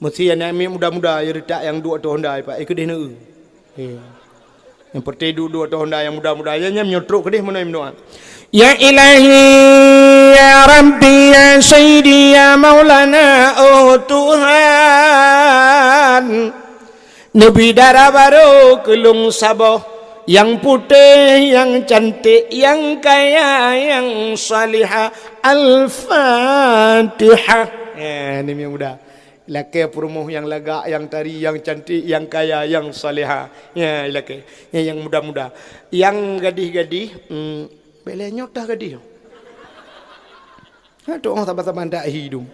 Mesti yang ambil muda-muda yang retak yang dua tu Honda pak. Ikut dia nak. Yang pertidu dua tu Honda yang muda-muda yang menyotrok ke dia mana yang Ya ilahi ya Rabbi ya Sayyidi ya Maulana oh Tuhan Nabi darah baru kelung sabah yang putih yang cantik yang kaya yang salihah Al-Fatihah. Ini yang muda. Laki perumuh yang lega, yang tari, yang cantik, yang kaya, yang salihah. Ya, laki. Yang muda-muda. Yang gadih-gadih, boleh nyotah gadih. Itu orang sabar-sabar tak hidup.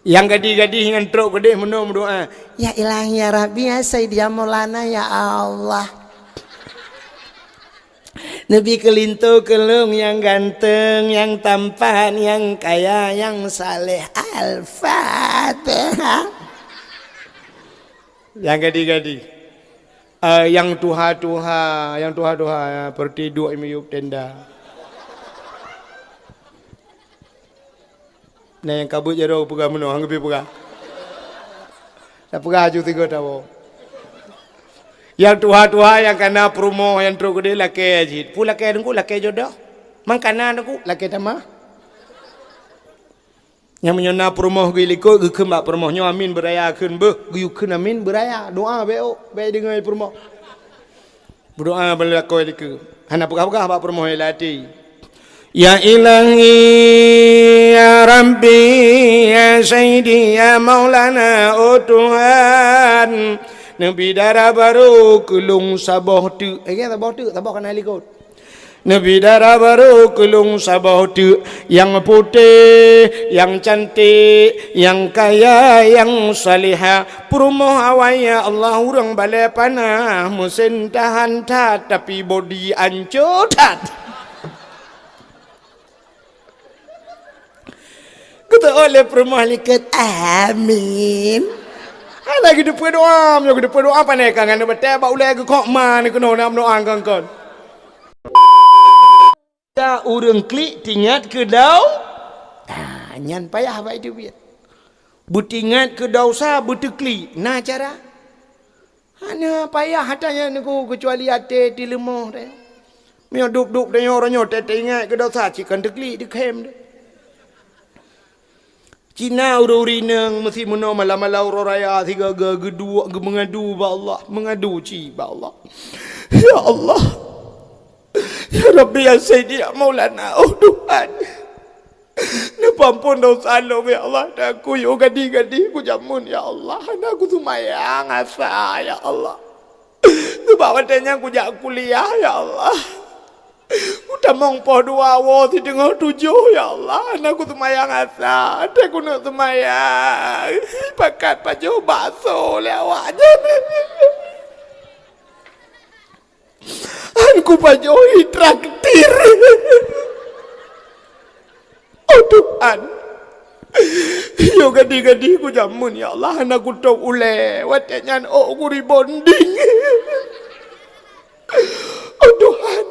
Yang gadih-gadih yang teruk gadih mendoa. Ya ilahi ya Rabbi ya Sayyidi ya Maulana ya Allah. Nabi kelintu kelung yang ganteng, yang tampan, yang kaya, yang saleh. Al-Fatihah. Yang gadih-gadih. Yang tuha-tuha, pertidur imiyup tenda. Nah yang kabut je dah pegang menang, hang pergi pegang. Dah pegang ju tiga tahu. Yang tuha-tuha yang kena promo yang teruk dia laki ajit. Pu laki dengku laki jodoh. Mang kana dengku laki tamah. Yang menyona promo giliko ge kemak promo nyo amin beraya keun beuh giu keun amin beraya doa beo bae dengan promo. Berdoa bala ko diku. Hana pegah-pegah bak promo lati. Ya ilahi ya Rabbi ya Sayyidi ya Maulana oh Tuhan Nabi darah baru kelung sabah tu sabah kan alikot Nabi darah baru kelung sabah tu yang putih yang cantik yang kaya yang salihah perumoh awaya Allah urang balai panah musin tahan tat tapi body ancur tat. Kata oleh permahlikat amin. Lagi depan doa, lagi depan doa apa ni kan? Anda betul bau lagi kok mana kena nak doa kan? Dah urang klik tingat ke dau. Nyan payah baik itu biar. Butingat ke dau sa butu klik. Nah cara. Hanya payah hatanya niku kecuali hati di lemah dah. Mio duk-duk dah orangnya ingat ke dau sa cikan deklik dikem dah. Cina uru-urinang mesti menau malam-malam raya tiga gedua mengadu ba Allah mengadu ci ba Allah ya Allah ya Rabbi ya Sayyidi ya Maulana oh Tuhan nepampun dosa lo ya Allah aku yo gadi-gadi ku jamun ya Allah aku sumayang asa ya Allah sebab watanya ku jak kuliah ya Allah udah mongpoh dua awo di tengah tujuh ya Allah anakku semayang asa aku nak semayang pakat pacu bakso lewatnya aku pacu traktir oh Tuhan yo gadi-gadi ku jamun ya Allah anakku tok ule watanya oh ku rebonding oh Tuhan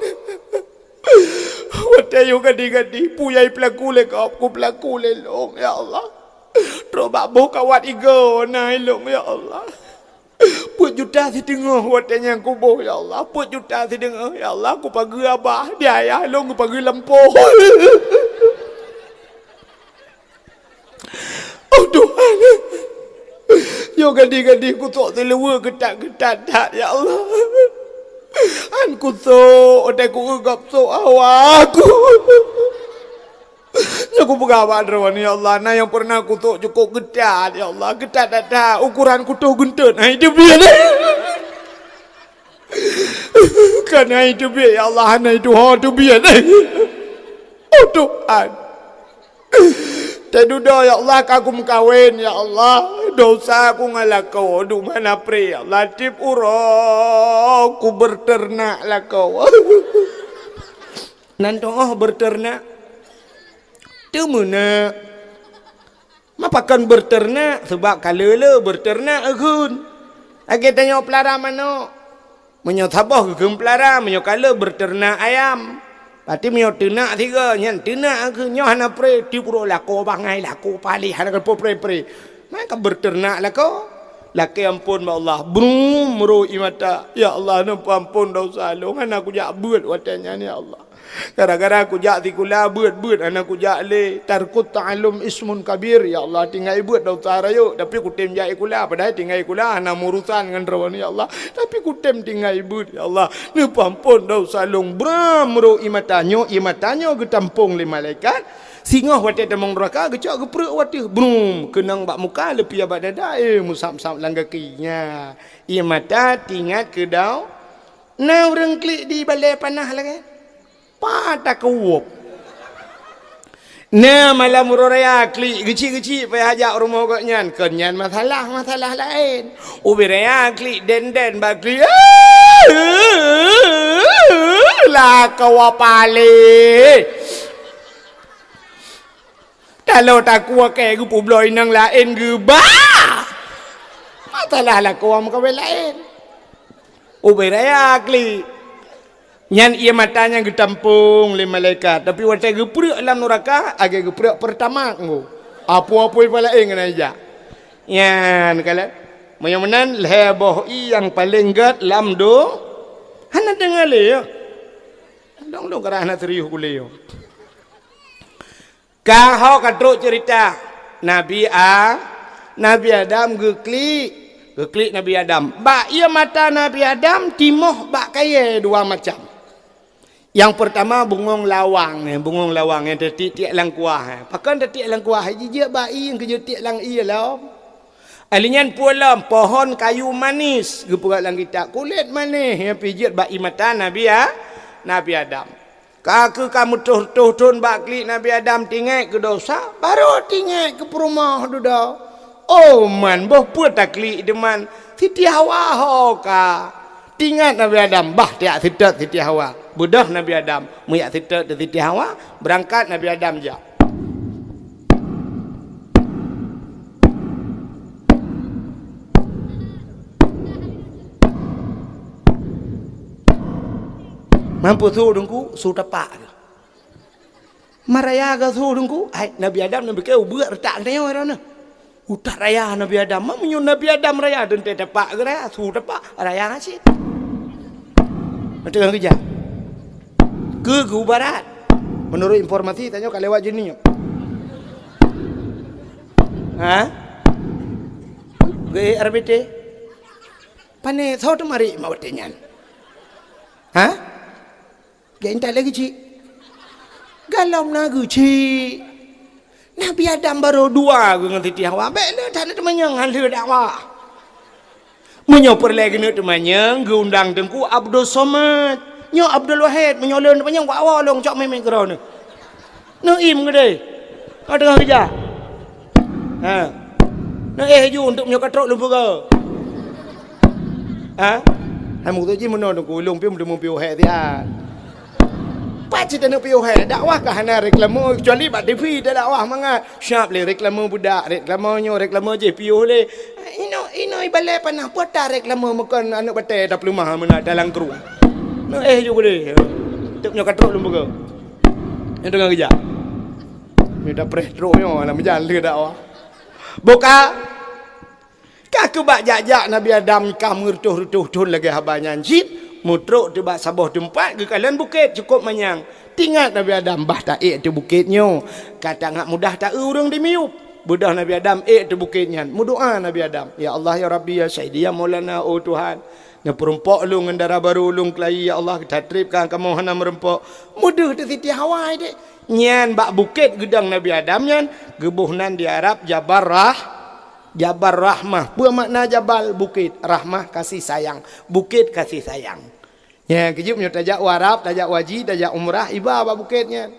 Watayo gadi-gadi puyai pelaku le kau ku pelaku le long ya Allah. Terobak boh kawat igo nai long ya Allah. Put juta si tengah watanya ku boh ya Allah. Put juta si tengah ya Allah ku pagi abah dia ya long ku pagi lempoh. Oh Tuhan. Yo gadi-gadi ku tok telewa ketat-ketat tak ya Allah. Anku so otak ku gap so awaku. Aku pegawan rawan ya Allah. Nah yang pernah aku tu cukup getat ya Allah. Getat dah ukuran ku tu guntur. Nah itu biar. Karena itu biar ya Allah. Nah itu ha tu biar. Oh Tuhan. Tedudah ya Allah aku mengkawin ya Allah. Dosa aku ngalakau. Aduh mana pre ya Latif urok. Ku berternak lah kau. Nanti berternak. Tu mana? Mapakan berternak. Sebab kalau le berternak akun. Lagi tanya pelara mana? Menyo tabah ke pelara. Menyo kalau berternak ayam. Pati menyo ternak tiga. Yang ternak aku. Nyo hana pre. Ti puro lako bangai lako pali. Hana kan po pre. Maka berternak lah kau. Laki ampun ba Allah. Brum merui mata. Ya Allah nampu ampun dosa lu. Kan aku jak buat watanya ni ya Allah. Gara-gara aku jak tikula buat anak aku jak le. Tarkut ta'alum ismun kabir. Ya Allah tinggal buat dosa rayu. Tapi ku tem jak ikula. Padahal tinggal ikula. Anak murusan dengan rawan ya Allah. Tapi ku tem tinggal buat ya Allah. Nampu ampun dosa lu. Brum merui matanyo. Imatanyo getampung le malaikat. Singoh wate temong neraka gecak geprek wate brum kenang bak muka lepi abak dada musam-sam langgakinya ia mata tingat ke dau na urang klik di balai panah lah kan patah kewup na malam raya klik gecik-gecik payah ajak rumah kok nyan kenyan masalah lain ubiraya klik den bak klik lah kawapale kalau tak kuat kayak gue publoi nang lain gue bah masalah lah kau am kau lain uberaya kli nyan ia matanya gue tampung le malaikat tapi waktu gue pura alam neraka agak gue pura pertama gue apa-apa pala lain kena aja nyan kalau menan leboh yang paling gat lam do hana dengar le yo dong kerana serius kuliah Kau kadruk cerita Nabi Adam geklik Nabi Adam. Bak ia mata Nabi Adam timoh bak kaya dua macam. Yang pertama bungong lawang yang titik lang kuah. Pakan titik lang kuah jijik bak yang kejetik lang iya lah. Alinyan pulam pohon kayu manis gepurat lang kita kulit manis yang pijit bak mata Nabi Adam. Kaku kamu tuh bakli Nabi Adam tinggal ke dosa baru tinggal ke perumah duda. Oh man boh pun takli deman Siti Hawa hoka tinggal Nabi Adam bah tiak sitat Siti Hawa budah Nabi Adam muyak sitat de Siti Hawa berangkat Nabi Adam je. Mampu tu dengku su tapak maraya ga su dengku ai Nabi Adam nabi ke buat retak neo rana utak raya Nabi Adam menyun Nabi Adam raya dan tapak gara su tapak raya ngasih macam kerja ke barat menurut informasi tanya kalau lewat jenis ke RBT pane thau tu mari mawatenyan Gak entar lagi cik galau nagu cik Nabi Adam baru dua dengan Siti Hawa baik le tak ada temannya ngalih dakwah menyopor lagi ni temannya undang tengku Abdul Somad nyo Abdul Wahid menyolon temannya buat awal long cok memang kerau ni naim ke deh kau tengah kerja ju untuk menyokatrok lupa kau Hamu tu je mana tu kulung pi mesti piu hai dia. Pak cerita nak piu hai dakwah ke hana reklamo kecuali bak TV dah dakwah manga. Syap le reklamo budak, reklamo je piu le. Ino balai panah puata reklamo makan anak batai dah pelumah mana dalam kru. No juga deh. Tak punya katrok lumba ke. Yang tengah kerja. Ni dah prestro nyo nak berjalan le dakwah. Buka Kaku bak jajak Nabi Adam kamu rutuh lagi habanya jip mutruk tu bak sabah tempat ke kalian bukit cukup manyang tinggal Nabi Adam bah tak tu bukitnya kata ngak mudah tak urang dimiup budah Nabi Adam tu bukitnya mudoa Nabi Adam ya Allah ya Rabbi ya Sayyidi ya Maulana oh Tuhan na perumpok lu ngendara baru ulung kelai ya Allah kita tripkan kamu hana merempok mudah tu Siti Hawa dek nyan bak bukit gedang Nabi Adam nyan gebuhnan di Arab Jabal Rahmah. Apa makna Jabal? Bukit. Rahmah kasih sayang. Bukit kasih sayang. Ya, kejap punya tajak warab, tajak waji, tajak umrah, iba apa bukitnya.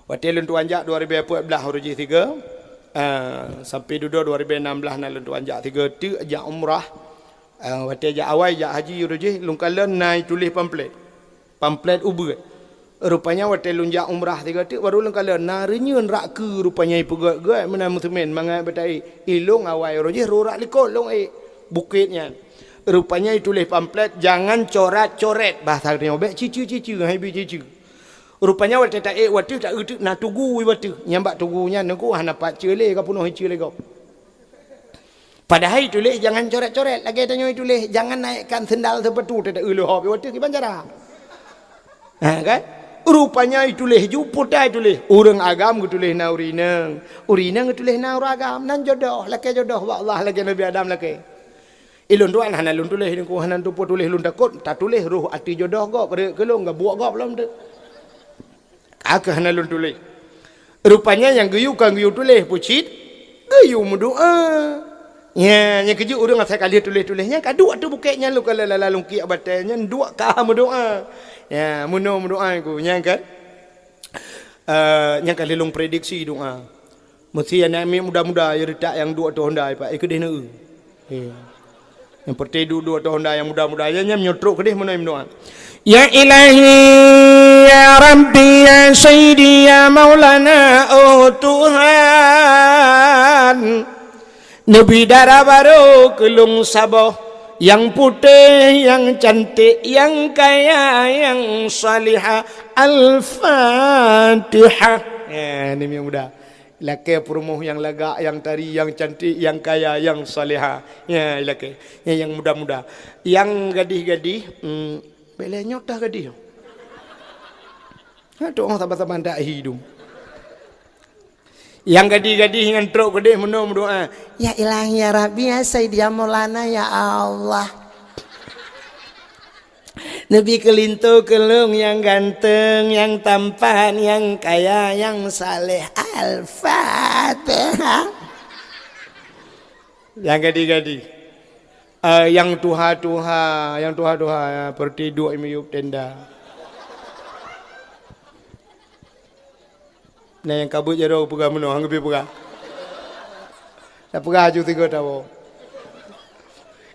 Waktu lentu anjak 2014 huruf 3. Sampai duduk 2016 na lentu anjak 3 tu ajak umrah. Waktu ajak awal ajak haji huruf lungkalan naik tulis pamflet ubur. Rupanya waktu lunjak umrah 3 tu baru lengkala narinya rak ke rupanya ipugat gue mana muslimin mangai betai ilung awai roje rorak likot long bukitnya rupanya ditulis pamflet jangan coret-coret bahasa dia obek cicu-cicu hai cicu Rupanya waktu tak waktu tak itu nak tunggu waktu nyambak tunggunya nunggu hana pak cile ke punuh cile kau. Padahal tulis jangan coret-coret lagi tanya tulis jangan naikkan sendal sepetu tak ulu hop waktu gimana cara? Kan? Rupanya tulis juput dah tulis orang agam tulis na urinang tulis na agam nan jodoh laki jodoh wa Allah lagi Nabi Adam laki. Ilun tuan hana lun tulis ni ku hana tu tulis lun takut tak tulis ruh ati jodoh kau pada kelong enggak buat kau belum tu. Aku hana lun tulis. Rupanya yang geyu kan geyu tulis pucit, geyu berdoa. Ya, yang keju orang saya kali tulisnya kadu tu bukitnya lu kalau lalu ki abatnya dua kah berdoa. Ya, muno berdoa aku yang kan. Yang kali lung prediksi doa. Mesti yang muda-muda ya retak yang dua tahun dah pak. Ikut dia nak. Yang pertedu dua tahun dah yang muda-muda yang nyotrok ke dia mana doa. Ya ilahi ya rabbi ya sayyidi ya maulana oh Tuhan Nabi darah baru kelung sabah yang putih yang cantik yang kaya yang salihah al-fatihah ini yang muda laki perumuh yang lagak yang tari yang cantik yang kaya yang salihah ya laki yang muda-muda yang gadih-gadih boleh nyotah ke dia? Tu orang sabar-sabar tak hidup. Yang gadih-gadih yang teruk ke dia berdoa. Ya ilahi ya Rabbi ya Sayyidi ya Maulana ya Allah. Nabi kelintu kelung yang ganteng, yang tampan, yang kaya, yang saleh. Al-Fatihah. Yang gadih-gadih. Yang tuha-tuha ya, pertidu imiyuk tenda. Nah yang kabut jero pegah meno hang lebih pegah. Dah pegah aju tiga tahu.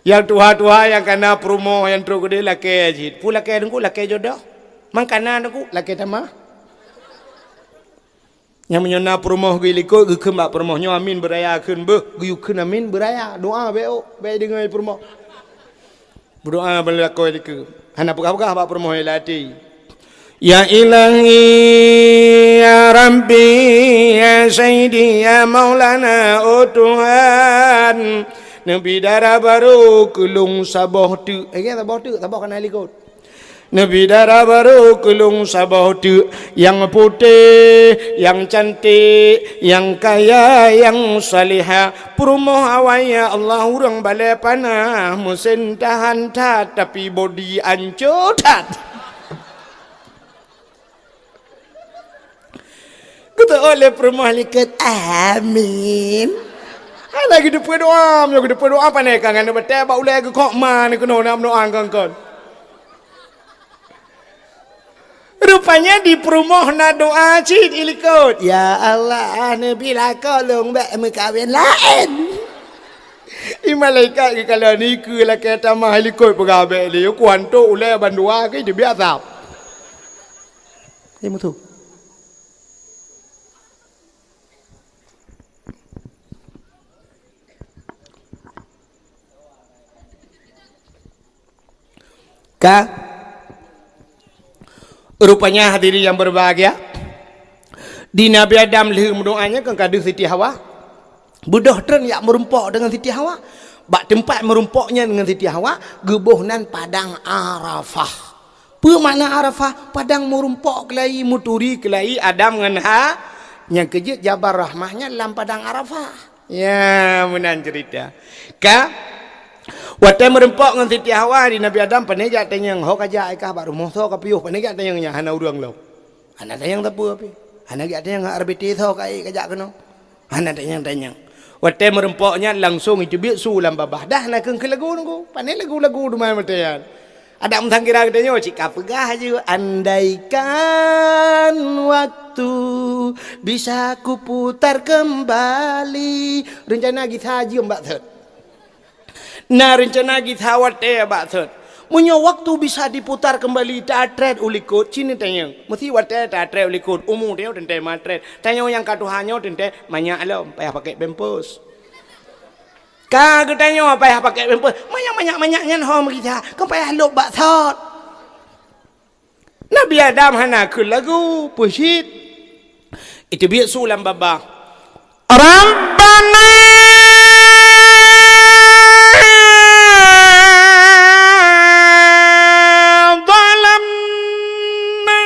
Yang tuha-tuha yang kana promo yang teruk gede laki ajit. Pu laki dengku laki jodoh. Mang kana dengku laki tamah. Yang menyona promo giliko gekembak promo nyo amin beraya keun beuh guyuk keun amin beraya doa beo bae dengan promo. Berdoa bala ko diku. Hana pegah-pegah bak promo lati. Ya ilahi ya rabbi ya sayyidi ya maulana oh Tuhan Nabi darah baru kelung sabah tu sabah kan helikot Nabi darah baru kelung sabah tu yang putih yang cantik yang kaya yang salihah perumoh awaya Allah urang balai panah musen tahan tat tapi body ancur tat Kata oleh permahlikat amin. Lagi depan doa, lagi depan doa apa ni kan? Anda betul, bau lagi kok mana kena nak doa kan? Rupanya di perumah nak doa cid ilikut. Ya Allah, Nabi lah kolong bak mekawin lain. Malaikat kalau ni ke lah kata mah ilikut pegabe dia, kuanto oleh bandua ke dia biasa. Ini betul. Rupanya hadirin yang berbahagia di Nabi Adam lehum doanya kan kadu Siti Hawa budah tren yak merumpok dengan Siti Hawa bak tempat merumpoknya dengan Siti Hawa gebuhnan padang Arafah apa makna Arafah padang merumpok kelai muturi kelai Adam dengan yang kejut jabar rahmahnya dalam padang Arafah ya menan cerita Waktu merempok dengan Siti Hawa di Nabi Adam penejak tanyang hok aja ikah bak rumah so ka piuh penejak tanyangnya hana urang lo. Hana tanyang tapu api. Hana gak tanyang RBT so kai kajak keno. Hana tanyang. Waktu merempoknya langsung itu biak su lam babah dah nak ke lagu nunggu. Panai lagu-lagu dumai matayan. Ada umtang kira katanya cik kapegah aja andaikan waktu bisa kuputar kembali rencana kita haji mbak thot. Nah rencana kita wate batsut. Punya waktu bisa diputar kembali tatret ulikut cini tanya. Mesti wate tatret ulikut umur dia tente matret. Tanya yang katuhannya tente banyak lo payah pakai pampers. Kagak tanya payah pakai pampers. Banyak-banyaknya hom kita. Kau payah lo batsut. Nabi Adam hana kun lagu pusyit. Itu biar sulam baba. Rabbana zalamna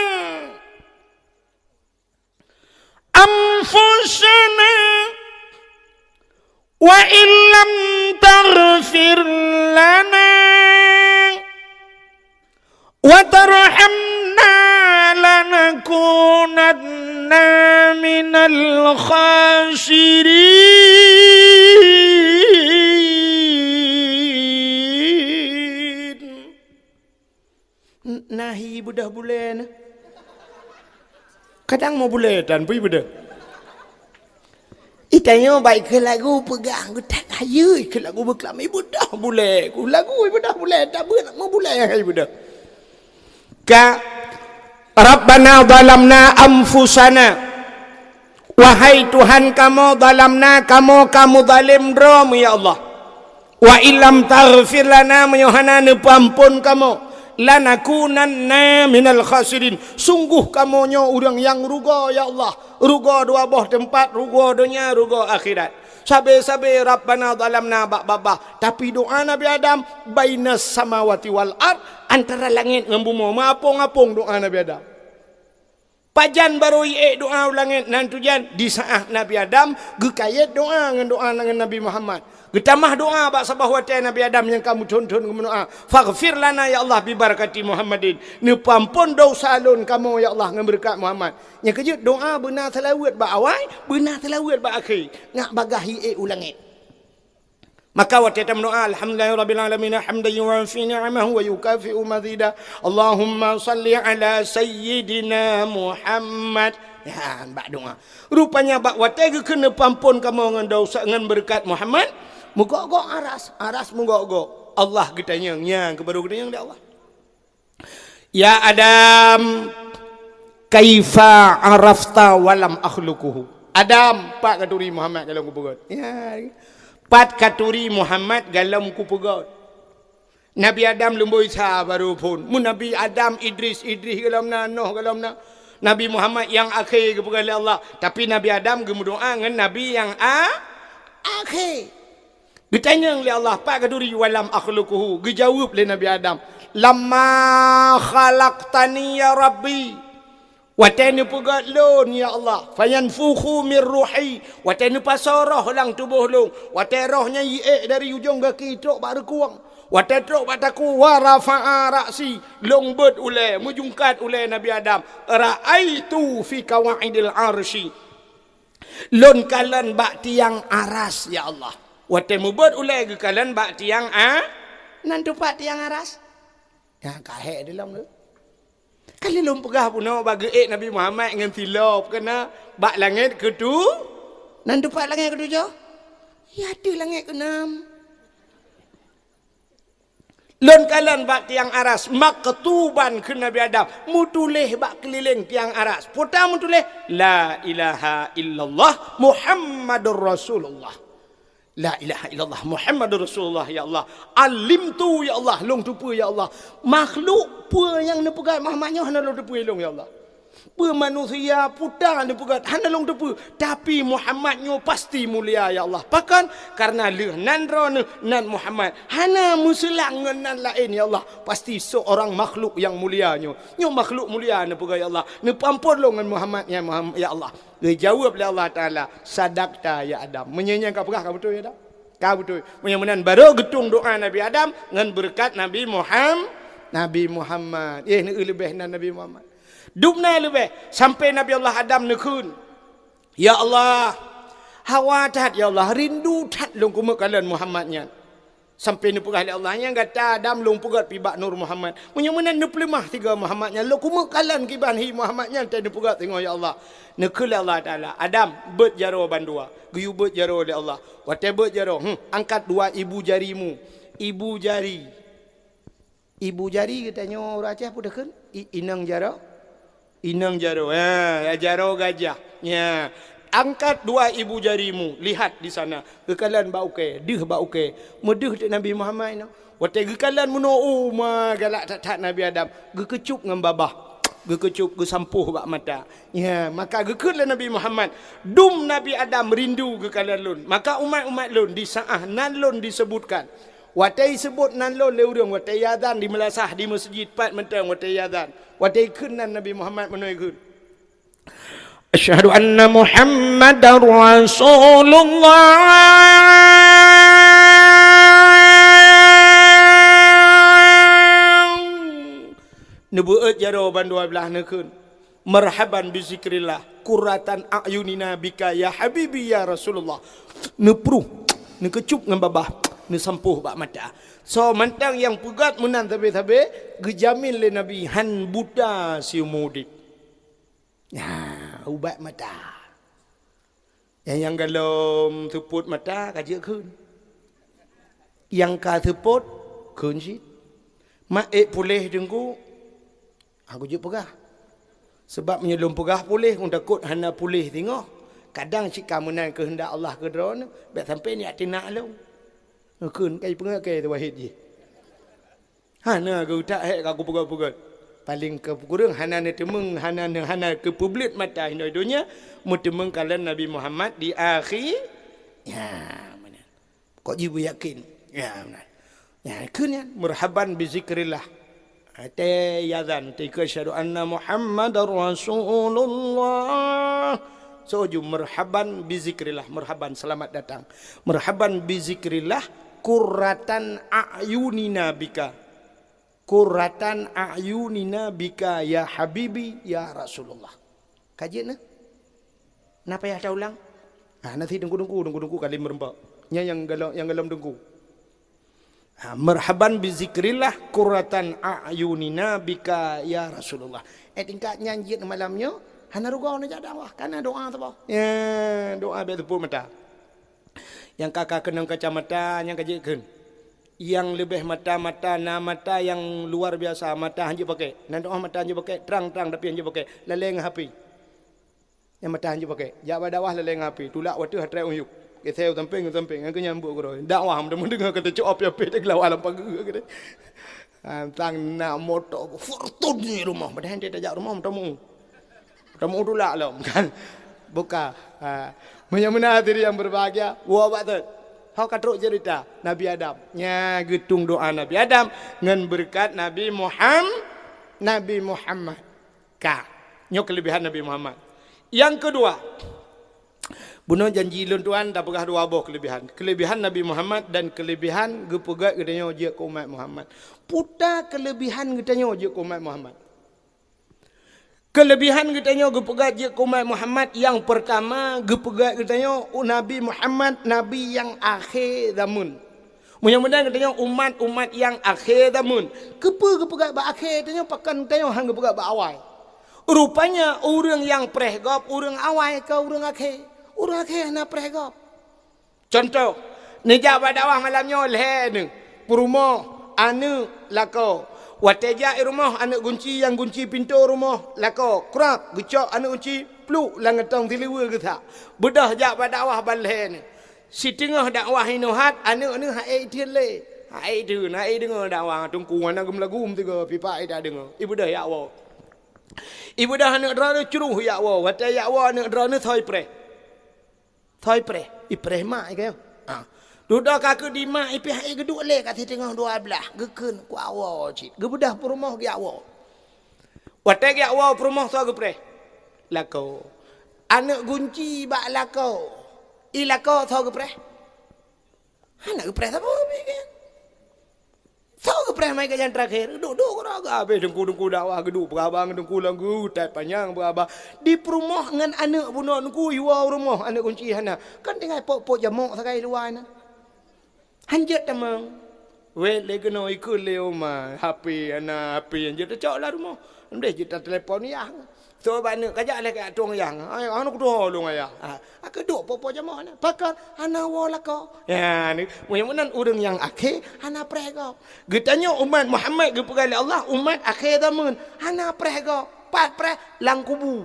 anfusana wa illam taghfir lana wa tarhamna lanakunanna minal khasirin. Nahi budah bulan. Kadang mau bulan dan pergi budah. Itanya baik ke lagu pegang ku tak ayu ke lagu berkelami budah bulan. Ku lagu budah bulan tak ber mau bulan yang ayu budah. Ka Rabbana zalamna anfusana. Wahai Tuhan kamu zalamna kamu zalim drom ya Allah. Wa illam taghfir lana yohana pampun kamu lanakunanna minal khasirin. Sungguh kamu nyo orang yang rugo ya Allah. Rugo dua boh tempat, rugo dunia, rugo akhirat. Sabe-sabe Rabbana zalamna bak-babah. Tapi doa Nabi Adam bainas samawati wal ard, antara langit dengan bumi. Mapung-apung doa Nabi Adam. Pajan baru doa langit nan tujan di saat Nabi Adam gekayat doa dengan Nabi Muhammad. Getamah doa bak sabah wati Nabi Adam yang kamu contoh doa. Faghfir lana ya Allah bi barakati Muhammadin. Ni pampun dosa lun kamu ya Allah dengan berkat Muhammad. Yang kejut doa benar selawat bak awal, benar selawat bak akhir. Ngak bagahi ulangit. Maka wati tam doa alhamdulillahirabbil alamin hamdan yuwafi ni'amahu wa yukafi'u mazida. Allahumma salli ala sayyidina Muhammad. Ya, bak doa. Rupanya bak wati kena pampun kamu dengan dosa dengan berkat Muhammad. Muka-muka aras muka-muka. Allah kitanya yang kebaru kitanya dia Allah. Ya Adam, kaifa arafta walam akhluquhu. Adam pak katuri Muhammad dalam kupugot. Ya. Pat katuri Muhammad dalam kupugot. Nabi Adam lembu Isa baru pun. Mu Nabi Adam Idris dalam Nuh dalam Nabi Muhammad yang akhir kepada Allah. Tapi Nabi Adam gemudoa dengan Nabi yang akhir. Ditanya oleh Allah, Pak kaduri walam akhluquhu. Dijawab oleh Nabi Adam, lamma khalaqtani ya Rabbi. Watani pugat lon ya Allah. Fayanfukhu min ruhi. Watani pasarah lang tubuh lon. Watani rohnya yi'ek dari ujung kaki trok baru kuang. Watani trok bataku wa rafa'a ra'si. Long bird ulai, mujungkat ulai Nabi Adam. Ra'aitu fi kawaidil arshi. Lon kalan bak tiang aras ya Allah. Watai mubad ulai ke kalian bak tiang nanti pak tiang aras. Ya kahek dalam tu. Kali lom pegah puno bagi Nabi Muhammad dengan tilop kena bak langit ketu. Nanti pak langit ketujuh. Ya ada langit keenam. Lon kalian bak tiang aras maktuban ke Nabi Adam mutuleh bak keliling tiang aras. Pertama mutuleh la ilaha illallah Muhammadur Rasulullah. La ilaha illallah Muhammadur Rasulullah ya Allah. Alim tu ya Allah, long tu pu ya Allah. Makhluk pu yang ne pegat Muhammadnya hana long tu pu long ya Allah. Pu manusia putar ne pegat hana long tu pu, tapi Muhammadnya pasti mulia ya Allah. Pakan karena le nan ro nan Muhammad hana muselang nan lain ya Allah. Pasti seorang makhluk yang mulianya. Nyo makhluk mulia ne pegat ya Allah. Ne pampun long dengan Muhammad ya Allah. Dia jawab oleh Allah Ta'ala, sadaqta ya Adam. Menyanyikan kau pegah, kau betul ya Adam? Kau betul. Menyanyikan baru getung doa Nabi Adam dengan berkat Nabi Muhammad. Ni lebih Nabi Muhammad. Dubna lebih sampai Nabi Allah Adam nekun. Ya Allah, hawa tat ya Allah, rindu tat long kumak kalian Muhammadnya. Sampai ni pegah oleh Allah yang kata Adam long pegat pibak Nur Muhammad. Menyanyikan neplemah tiga Muhammadnya. Lo kumak kalian kiban hi Muhammadnya tadi pegat tengok ya Allah. Nekul Allah Ta'ala. Adam bet jaro bandua. Guyu bet jaro oleh Allah. Wate bet jaro. Angkat dua ibu jarimu. Ibu jari. Ibu jari katanya orang Aceh pun dah kan? Inang jaro. Inang jaro. Ya, jaro gajah. Ya. Angkat dua ibu jarimu. Lihat di sana. Kekalan bau ke. Dih bau ke. Medih Nabi Muhammad. Wate kekalan menu'u galak tak Nabi Adam. Gekecup dengan babah. Gekecup ge sampuh bak mata. Ya, maka gekeunlah Nabi Muhammad. Dum Nabi Adam rindu ke kalian lun. Maka umat-umat lun di saah nan lun disebutkan. Watai sebut nan lun le urang watai azan di melasah di masjid pat mentang watai azan. Watai keun Nabi Muhammad menoi keun. Asyhadu anna Muhammadar Rasulullah. Nebuat jaro bandua belah nekun. Marhaban bi zikrillah qurratan a'yunina bika ya habibi ya Rasulullah. Nepru, nekecup ngan babah, ne sampuh bak mata. So mantang yang pegat menan tabe-tabe gejamin le Nabi han buta si mudik. Ya, ubat mata. Yang galom teput mata kaje keun. Yang ka teput keun sit. Mak pulih dengku aku je pegah. Sebab menyelum pegah pulih, aku takut hana pulih tengok. Kadang cika menan kehendak Allah ke drone, baik sampai ni hati nak lu. Keun kai pengak kai tu wahid je. Hana aku tak hek aku pegah-pegah. Paling ke kurang hana ne temeng, hana ke publik mata dunia, mu temeng kalian Nabi Muhammad di akhir. Ya, mana? Kok jibu yakin? Ya, benar. Ya, keun ya, marhaban bi zikrillah. Ate yazan tika syahadu anna Muhammadar Rasulullah. Soju marhaban bi zikrillah, marhaban selamat datang. Marhaban bi zikrillah qurratan a'yunina bika. Qurratan a'yunina bika ya habibi ya Rasulullah. Kajian napa ya ulang? Nanti dengku kali merempak. Nya yang galam dengku. Marhaban bi zikrillah qurratan a'yunina bika ya Rasulullah. Tingkat nyanyi malamnya hana rugau na dakwah kana doa tu bah. Ya, doa be tepuk mata. Yang kakak kenang kacamata yang kajekeun. Yang lebih mata-mata na mata yang luar biasa mata hanya pakai. Nan doa mata hanya pakai terang-terang tapi hanya pakai leleng HP. Yang mata hanya pakai. Jawab dakwah leleng HP. Tulak waktu hatrai uyuk. Kita tamping angka nyambuk kau. Dakwah mudah dengar kata cop ya pet kelau alam pagi kita. Tang nak motor fortun ni rumah. Padahal dia tak rumah tamu. Tamu tulak lah kan. Buka. Menyamuna diri yang berbahagia. Wah betul. Hau katruk cerita Nabi Adam. Nya getung doa Nabi Adam ngan berkat Nabi Muhammad. Ka. Nyo kelebihan Nabi Muhammad. Yang kedua, bunuh janji lun tuan tak pegah dua buah kelebihan. Kelebihan Nabi Muhammad dan kelebihan gepegat gedanya je ke umat Muhammad. Puta kelebihan gedanya je ke umat Muhammad. Kelebihan gedanya gepegat je ke umat Muhammad yang pertama gepegat gedanya Nabi Muhammad nabi yang akhir zaman. Mudah-mudahan gedanya umat yang akhir zaman. Gepegat ba akhir gedanya pakan gedanya hang gepegat ba awal. Rupanya orang yang prehgop orang awal ke orang akhir. Orang akhir nak perhegap. Contoh, nejak dakwah malamnya leh ni. Perumah anu lako. Wateja rumah anak kunci yang kunci pintu rumah lako. Kerap gecok anak kunci pluk langatong tiliwa ke tak. Bedah jak dakwah baleh ni. Si tengah dakwah inuhat anak ni hai tiele. Hai tu nak dengar dakwah tungku anak gemlagum tiga pipa dah dengar. Ibu dah ya Allah. Ibu dah anak drone curuh ya Allah. Watai ya Allah anak drone thoi pre. Thoi pre, ipreh mak ke? Duda kakak di mak ipi hai geduk le kat tengah dua belah. Gekeun ku awa cik. Gebedah perumah ge awa. Watai ge awa perumah so ge pre. Lako. Anak gunci bak lako. I lako so ge pre. Anak ge pre apa ke? So ge pre mai ke yang terakhir. Duduk raga habis dengku dakwah geduk berabang dengku langgu tai panjang berabang. Di perumah ngan anak bunuh dengku yuwa rumah anak kunci hana. Kan tengah pok jamok sakai luar na. Hanjat tamang. We le kena ikut le oma HP anak HP yang jadi cak lah rumah. Ndeh kita telefon ya. So bana kajak le kat tuang yang. Ai anu kudu long ya. Aku duk pok jamok na. Pakar ana wala ko. Ya ni munan urang yang akhir ana prego. Getanya umat Muhammad gepegali Allah umat akhir zaman. Ana prego. Pat pre lang kubu.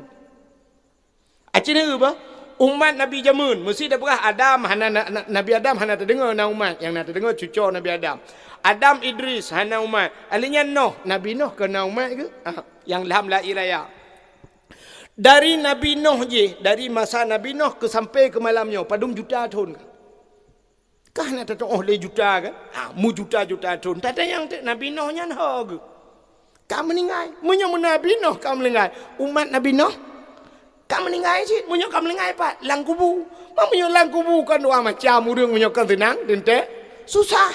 Acina apa? Umat Nabi Jamun mesti dah berah Adam hana Nabi Adam hana terdengar na umat yang nak terdengar cucu Nabi Adam. Adam Idris hana umat. Alinya Nuh Nabi Nuh kena umat ke? yang lam la iraya. Dari Nabi Nuh je, dari masa Nabi Nuh ke sampai ke malamnya, padum juta tahun kan. Kah nak tahu le juta kan? Mu juta-juta tahun. Tak ada yang Nabi Nuh nya hog. Kamu meninggal, munyo Nabi Nuh kamu meninggal. Umat Nabi Nuh kamu meninggal je, munyo kamu meninggal pak, lang kubu. Munyo lang kubu kan doa macam urang munyo kan tenang, dente. Susah.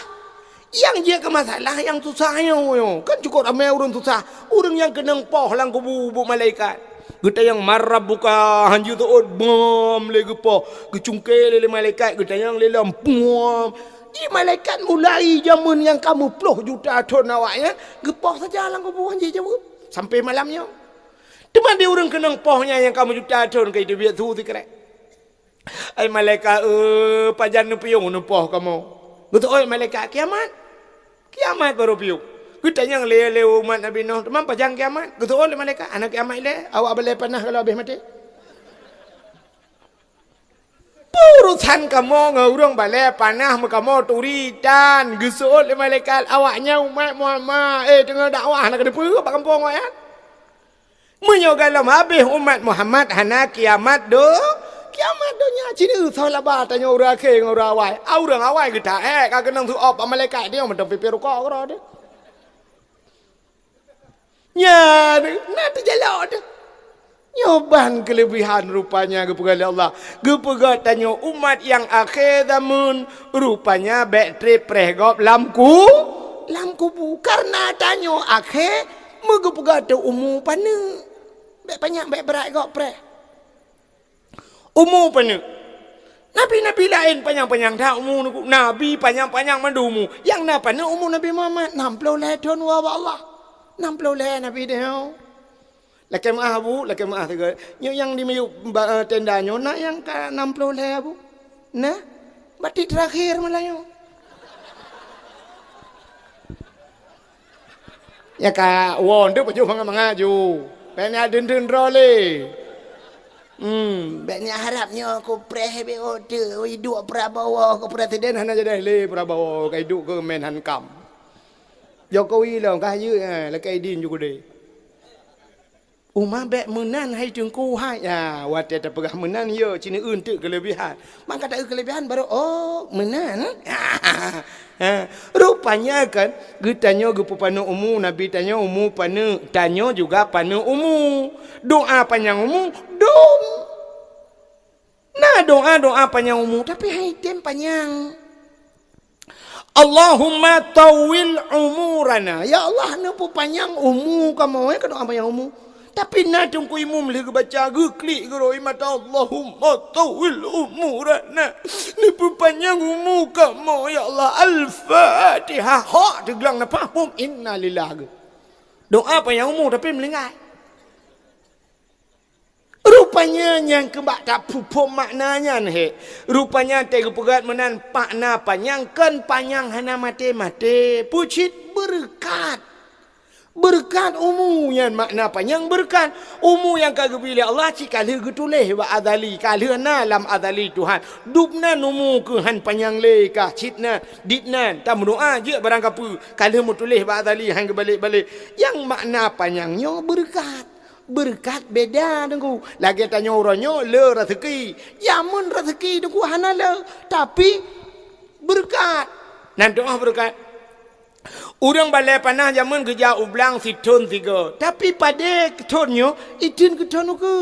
Yang dia ke masalah yang susahnya yo. Kan cukup ramai orang susah. Orang yang kena poh lang kubu bu malaikat. Kita yang marah buka hanju tu bom lagi po kecungkel le malaikat kita yang le lampum i malaikat mulai zaman yang kamu 10 juta tahun awaknya gepoh saja lang kubu hanju jawab sampai malamnya teman dia orang kena pohnya yang kamu juta tahun ke itu biar tu tikrek ai malaikat pajan nu piung nu poh kamu betul oi malaikat kiamat baru piung. Kita yang le umat Nabi Nuh teman pajang kiamat. Betul oleh malaikat anak kiamat le awak boleh panah kalau habis mati. Urusan kamu ngurung balai panah kamu turitan gesul oleh malaikat awaknya umat Muhammad tengah dakwah nak ada apa pak kampung awak ya. Menyogalam habis umat Muhammad hana kiamat do. Kiamat donya cini salah ba tanya orang ke orang awai. Orang awai kita kau kena tu op malaikat dia mentok pipi rokok kau dia. Ya, nanti jalan. Nyoban kelebihan rupanya kepada Allah. Kepada tanya umat yang akhir zaman rupanya bateri pregop lamku bu. Karena tanya akhir megepega tu umur pana. Bek banyak bek berat gop pre. Umur pana. Nabi-nabi lain panjang-panjang dah umur Nabi panjang-panjang mandumu. Yang napa na umur Nabi Muhammad 60 tahun wa Allah. 60 leh Nabi dia. Laki maaf bu, laki maaf juga. Yang di miu tendanya nak yang 60 leh bu. Nah, batik terakhir malah. Ya ka won tu paju mangaju. Pennya den role. Banyak harapnya aku preh be order, hidup Prabowo ke presiden hana jadi le Prabowo ke hidup ke Menhankam. Jokowi lah kaya lekai din juga deh. Umar bek menan hai tengku hai wadah tak pegah menan ya cina untuk kelebihan. Maka tak kelebihan baru menan. Rupanya kan getanya gepu panu umu Nabi tanya umu panu tanya juga panu umu. Doa panjang umu dom. Nah doa panjang umu tapi hai tem panjang. Allahumma tawil umurana. Ya Allah nampu panjang umur kamu kan doa panjang umur. Tapi nak tunggu imum lagi baca klik geroi mata Allahumma tawil umurana. Nampu panjang umur kamu ya Allah. Al-Fatihah. Hak digelang napa hum inna lillahi. Doa panjang umur tapi melengah. Rupanya yang kebak tak pupuk maknanya ni. Rupanya tega pegat menan pakna panjang kan panjang hana mati-mati. Pucit berkat. Berkat umum yang makna panjang berkat. Umum yang kagak pilih Allah cikala getuleh wa adali. Kala na lam adali Tuhan. Dupna umum ke han panjang le kah citna ditna. Tak berdoa je barang apa. Kala mutuleh wa adali han balik-balik. Yang makna panjangnya berkat. Berkat beda dengku. Lagi tanya orangnya le rezeki. Yamun rezeki dengku hana le. Tapi berkat. Nanti berkat. Orang balai panah zaman kerja ublang situn 3. Tapi pada ketonnya itin keton ke.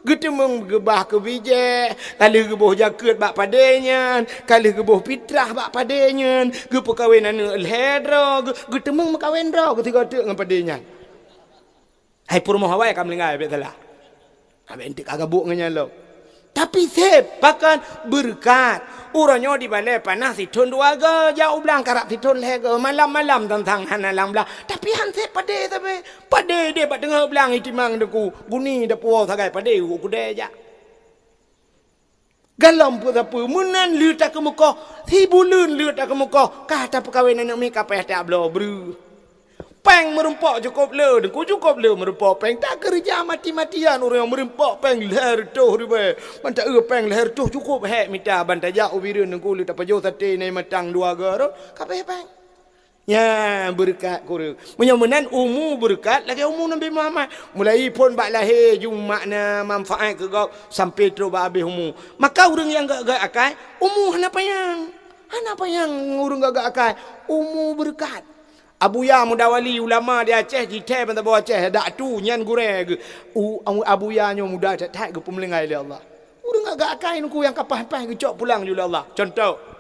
Kita menggebah ke bijak. Kali gebah jaket bak padanya. Kali gebah fitrah bak padanya. Gepa kawinan elhedra. Kita mengkawin ra ketika tu dengan padanya. Hai purmo hawai kam lengai betul lah. Abe entik agak buk ngenya lo. Tapi sep pakan berkat. Urangnya di balai panas situn dua ga jauh belang karap situn lege malam-malam tentang hana lang belang. Tapi han sep pade tapi pade dia bat dengar belang itimang deku. Guni da puau sagai pade ku kude ja. Galam pu apa munan lu tak ke muka. Si bulun lu tak ke muka. Kata perkahwinan nak make up tak blo bru. Peng merempak cukup le, dengku cukup le merempak peng tak kerja mati-matian orang yang merempak peng leher tuh ribe. Manta peng leher tuh cukup hek minta bantaja ubireun dengku le tak pajo sate nai matang dua garo. Kape peng. Ya berkat kurang. Menyamenan umur berkat lagi umur Nabi Muhammad. Mulai pun bak lahir makna manfaat ke kau sampai terus bak habis umur. Maka orang yang gak akal umur hana payang. Hana payang orang gak akal umur berkat. Abu Ya Mudawali ulama di Aceh di Teh bantah bawah Aceh dak tu nyan gure ge. Abu Ya nyo muda tak ke pemelingai oleh Allah. Orang gak akal ku yang kapah-kapah ke cok pulang oleh Allah. Contoh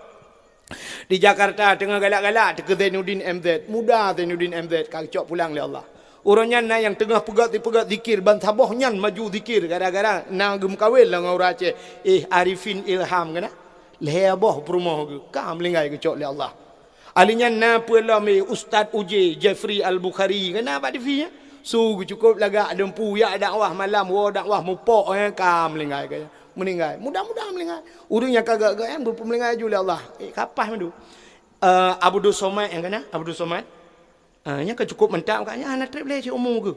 di Jakarta tengah galak-galak ke Zainuddin MZ muda Zainuddin MZ kacok pulang oleh Allah orangnya na yang tengah pegat zikir ban saboh nyan maju zikir gara-gara na gem kawin lah ngau Aceh Arifin Ilham kena leboh perumah ke kam lingai kacok oleh Allah alinya na pula me Ustaz Uji Jeffrey Al-Bukhari kena apa difinya su cukup lagak dempu ya dakwah malam wa dakwah mupok kam lingai kaya meninggal. Mudah-mudahan meninggal. Urang yang kagak-kagak yang berpemelingai juga Allah. Kapah mandu. Abdul Somad yang kena? Abdul Somad. Nya ke cukup mentak katnya anak trip boleh cik umur ke.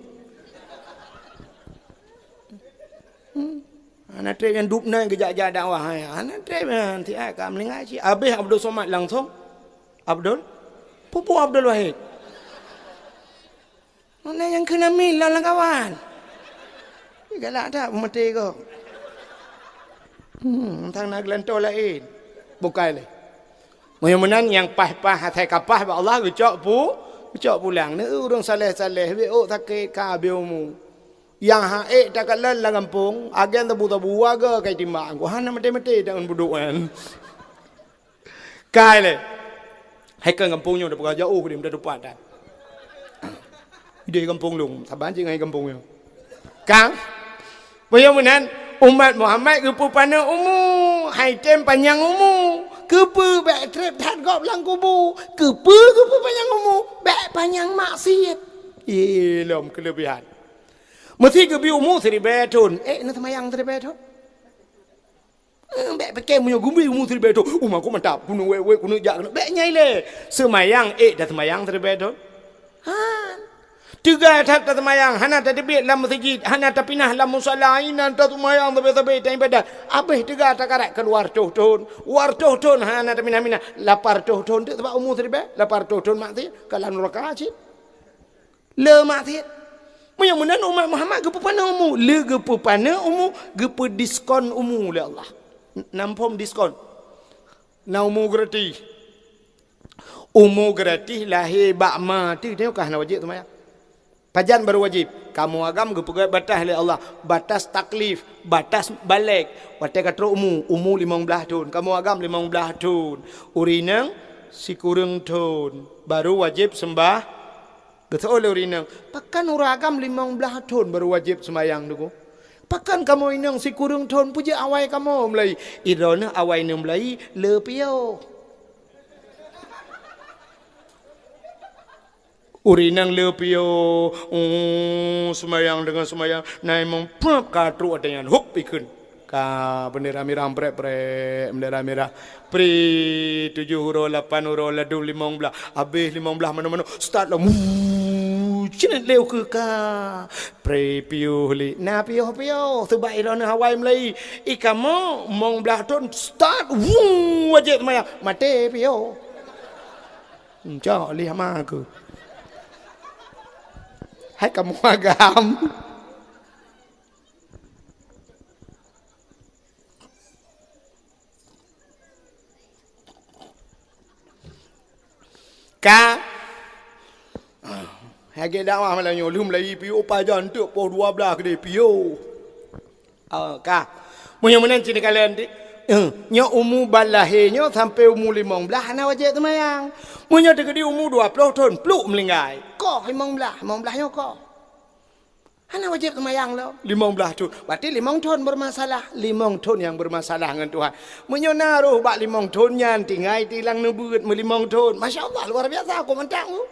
Anak trip yang dupna gejak-gejak dakwah. Anak trip nanti akan meninggal cik. Habis Abdul Somad langsung. Abdul. Pupu Abdul Wahid. Mana yang kena milah lah kawan. Galak tak mati kau. Tang nak lantau lain. Bukan le. Mudah-mudahan yang pah-pah hatai kapah ba Allah gecok pulang. Ni urang saleh-saleh be ok sakit ka beumu. Yang haek tak kalan la kampung, agen tabu-tabu waga kai timbang. Ko hana mati-mati dengan budukan. Kai le. Hai ke kampungnya dah pergi jauh dia dah depan dah. Dia kampung long, saban je ngai kampungnya. Kang. Mudah-mudahan umat Muhammad kepu pana umur, hai tem panjang umur, kepu back trip tak gop lang kubu, kepu panjang umur, back panjang maksiat. Ilom kelebihan. Mesti kebi umur 1000 tahun. Nak semayang 1000 tahun. Back pakai punya gumbi umur 1000 tahun. Aku mantap, kuno wewe kuno jak, back nyai le. Semayang dah semayang 1000 tahun. Tiga tak semayang, hana tak debit dalam masjid, hana tak pinah dalam musala, inan tak semayang tapi tak ibadat. Habis tiga tak karat keluar tuhun, hana tak pinah, lapar tuhun tu sebab umur seribu, lapar tuhun maksiat, kalau neraka cik, le maksiat. Mudah-mudahan umat Muhammad gepupana umur, le gepupana umur, gepu diskon umur oleh Allah. Nampom diskon. Na umur gratis. Umur gratis lahir bak mati, tengok hana wajib semayang. Pajan baru wajib. Kamu agam gepegat batas oleh Allah. Batas taklif, batas balik. Watai kata umur 15 tahun. Kamu agam 15 tahun. Urinang si kurang tahun. Baru wajib sembah. Betul oleh urinang. Pakan orang agam 15 tahun baru wajib sembahyang tu. Pakan kamu inang si kurang tahun puja awai kamu mulai. Irona awai ni mulai lepio. Urinang lepio, semayang dengan semayang, naik mempap katru ada yang huk ikun. Ka bendera merah bendera merah. Pri 7 huruf 8 huruf ladu 15. Habis 15 mana-mana start lah. Cina leu ke ka. Pri piu li. Na piu sebab irona Hawaii Melayu. Ikamu mong belah ton start. Wajib semayang. Mati piu. Cak lihat mak ke. Hai kamu agam. Ka. Hage dakwah malam ni lum lagi piu pajan tu po 12 ke piu. Ka. Mudah-mudahan cini kalian di nya umur balahirnya sampai umur 15 hana wajib semayang. Munya dekat di umur 20 tahun peluk melinggai. Kok 15 nya kok. Hana wajib semayang lo 15 tahun. Berarti 5 tahun bermasalah. 5 tahun yang bermasalah dengan Tuhan. Munya naruh bak 5 tahun nyan tinggai tilang nebut 5 tahun. Masya-Allah luar biasa aku mentang tu.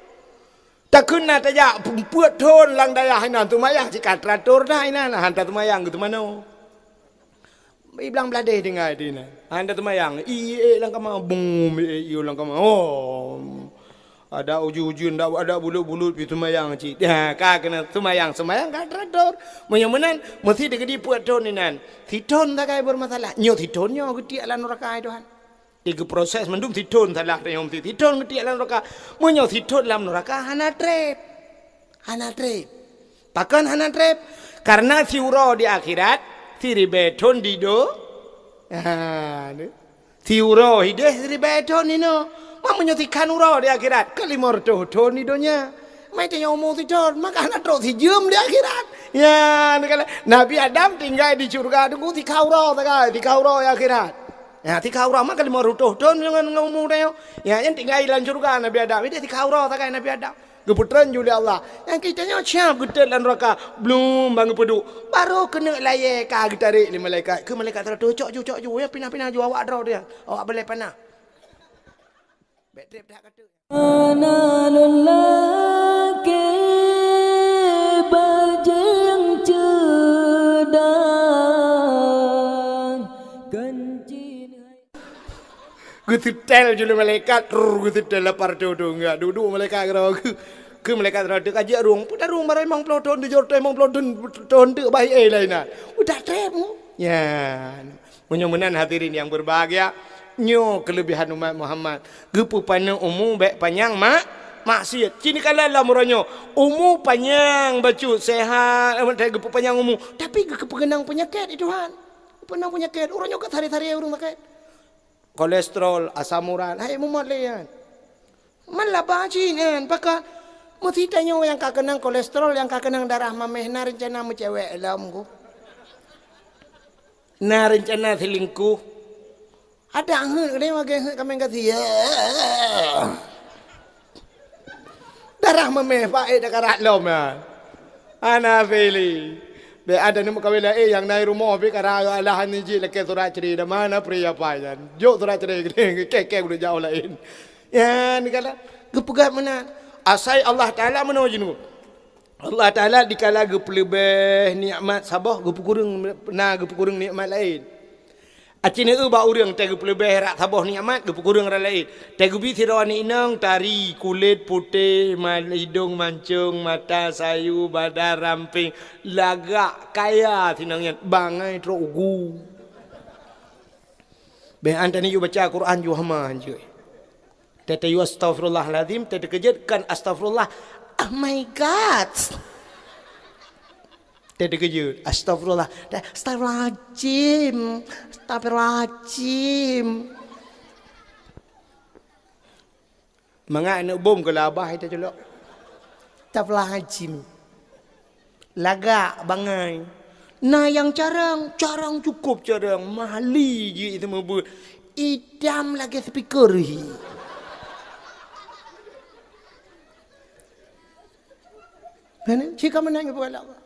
Tak kena tajak puat tahun lang daya hinan tu mayang cikat teratur dah hinan hantar tu mayang gitu mana. Iblang beladeh dengar dia ni. Anda temayang. Lang kama boom lang kama. Oh. Ada uju-uju ndak ada bulut-bulut pi temayang cik. Ka kena temayang ka teratur. Menyamanan mesti dekat di puat ton ni nan. Titon tak kai bermasalah. Nyo titonnya gede ala neraka Tuhan. Tiga proses mendung tidun salah yang tidun ketik dalam neraka. Munyo tidun dalam neraka hana trep. Hana trep. Takkan hana trep? Karena siuro di akhirat, siribeton dido. Siuro hideh siribeton ino. Mamunyo tikan uro di akhirat. Kalimor ton didonya. Mai tanya omong tidun, maka hana tro dijum di akhirat. Ya, Nabi Adam tinggal di surga tunggu tikauro takai, tikauro di akhirat. Ya, tika urah maka lima rutuh don jangan ngomong deh. Ya, yang tinggal ilan surga Nabi Adam. Ini tika urah tak Nabi Adam. Keputran Julia Allah. Yang kita nyocap kita lan raka belum bangun pedu. Baru kena layak ka tarik lima malaikat. Ke malaikat terus cok ya pindah ju awak draw dia. Awak boleh panah. Backtrip dah kata. Analullah ke bajang cedang kencing. Gue tel jule malaikat, gue tel lapar dodo enggak, duduk malaikat kira ke malaikat rada aja ruang, pada ruang marai mang pelodon di jorte mang pelodon tu baik lainnya, udah tremu, ya, menyomenan hadirin yang berbahagia, nyo kelebihan umat Muhammad, gepu panjang umum baik panjang maksiat, cini kala lah muranyo, umum panjang baju sehat, gepu panjang umum, tapi gepu pengenang penyakit itu Tuhan, pengenang penyakit, orangnya kat hari-hari orang sakit. Kolesterol, asam urat, hai mumat leyan. Malah baji kan, pakak mesti tanya yang kak kenang kolesterol, yang kak kenang darah mameh, na rencana mencewek dalam ku. Na rencana selingkuh. Ada angin, dia magai kami kasih ya. Darah mameh, pak dah karat lom ya. Ana feli. Be ada ni mukawila yang naik rumah be kara Allah ni je leke surat cerita mana pria payan. Jo surat cerita kek udah jauh lain. Ya ni kala gepegat mana? Asai Allah Taala mana jenu. Allah Taala dikala gepelebeh nikmat sabah gepukurung gepukurung nikmat lain. Acine ba urang teh gepelebeh rak sabah nikmat gepukurung rak lain. Teh gubi sirawani inang tari kulit putih, hidung mancung, mata sayu, badan ramping, lagak kaya tinangnya bangai trogu. Be anta ni you baca Quran you hama je. Tete you astaghfirullahalazim, tete kejutkan astagfirullah. Oh my god. Tete kejut astagfirullah. Astagfirullahalazim. Astagfirullahalazim. Manga nak bom ke labah itu celok. Astagfirullahalazim. Lagak bangai. Nah yang carang cukup carang. Mahali je itu mabut. Idam lagi speaker hi. Mana? Cika mana yang buat apa?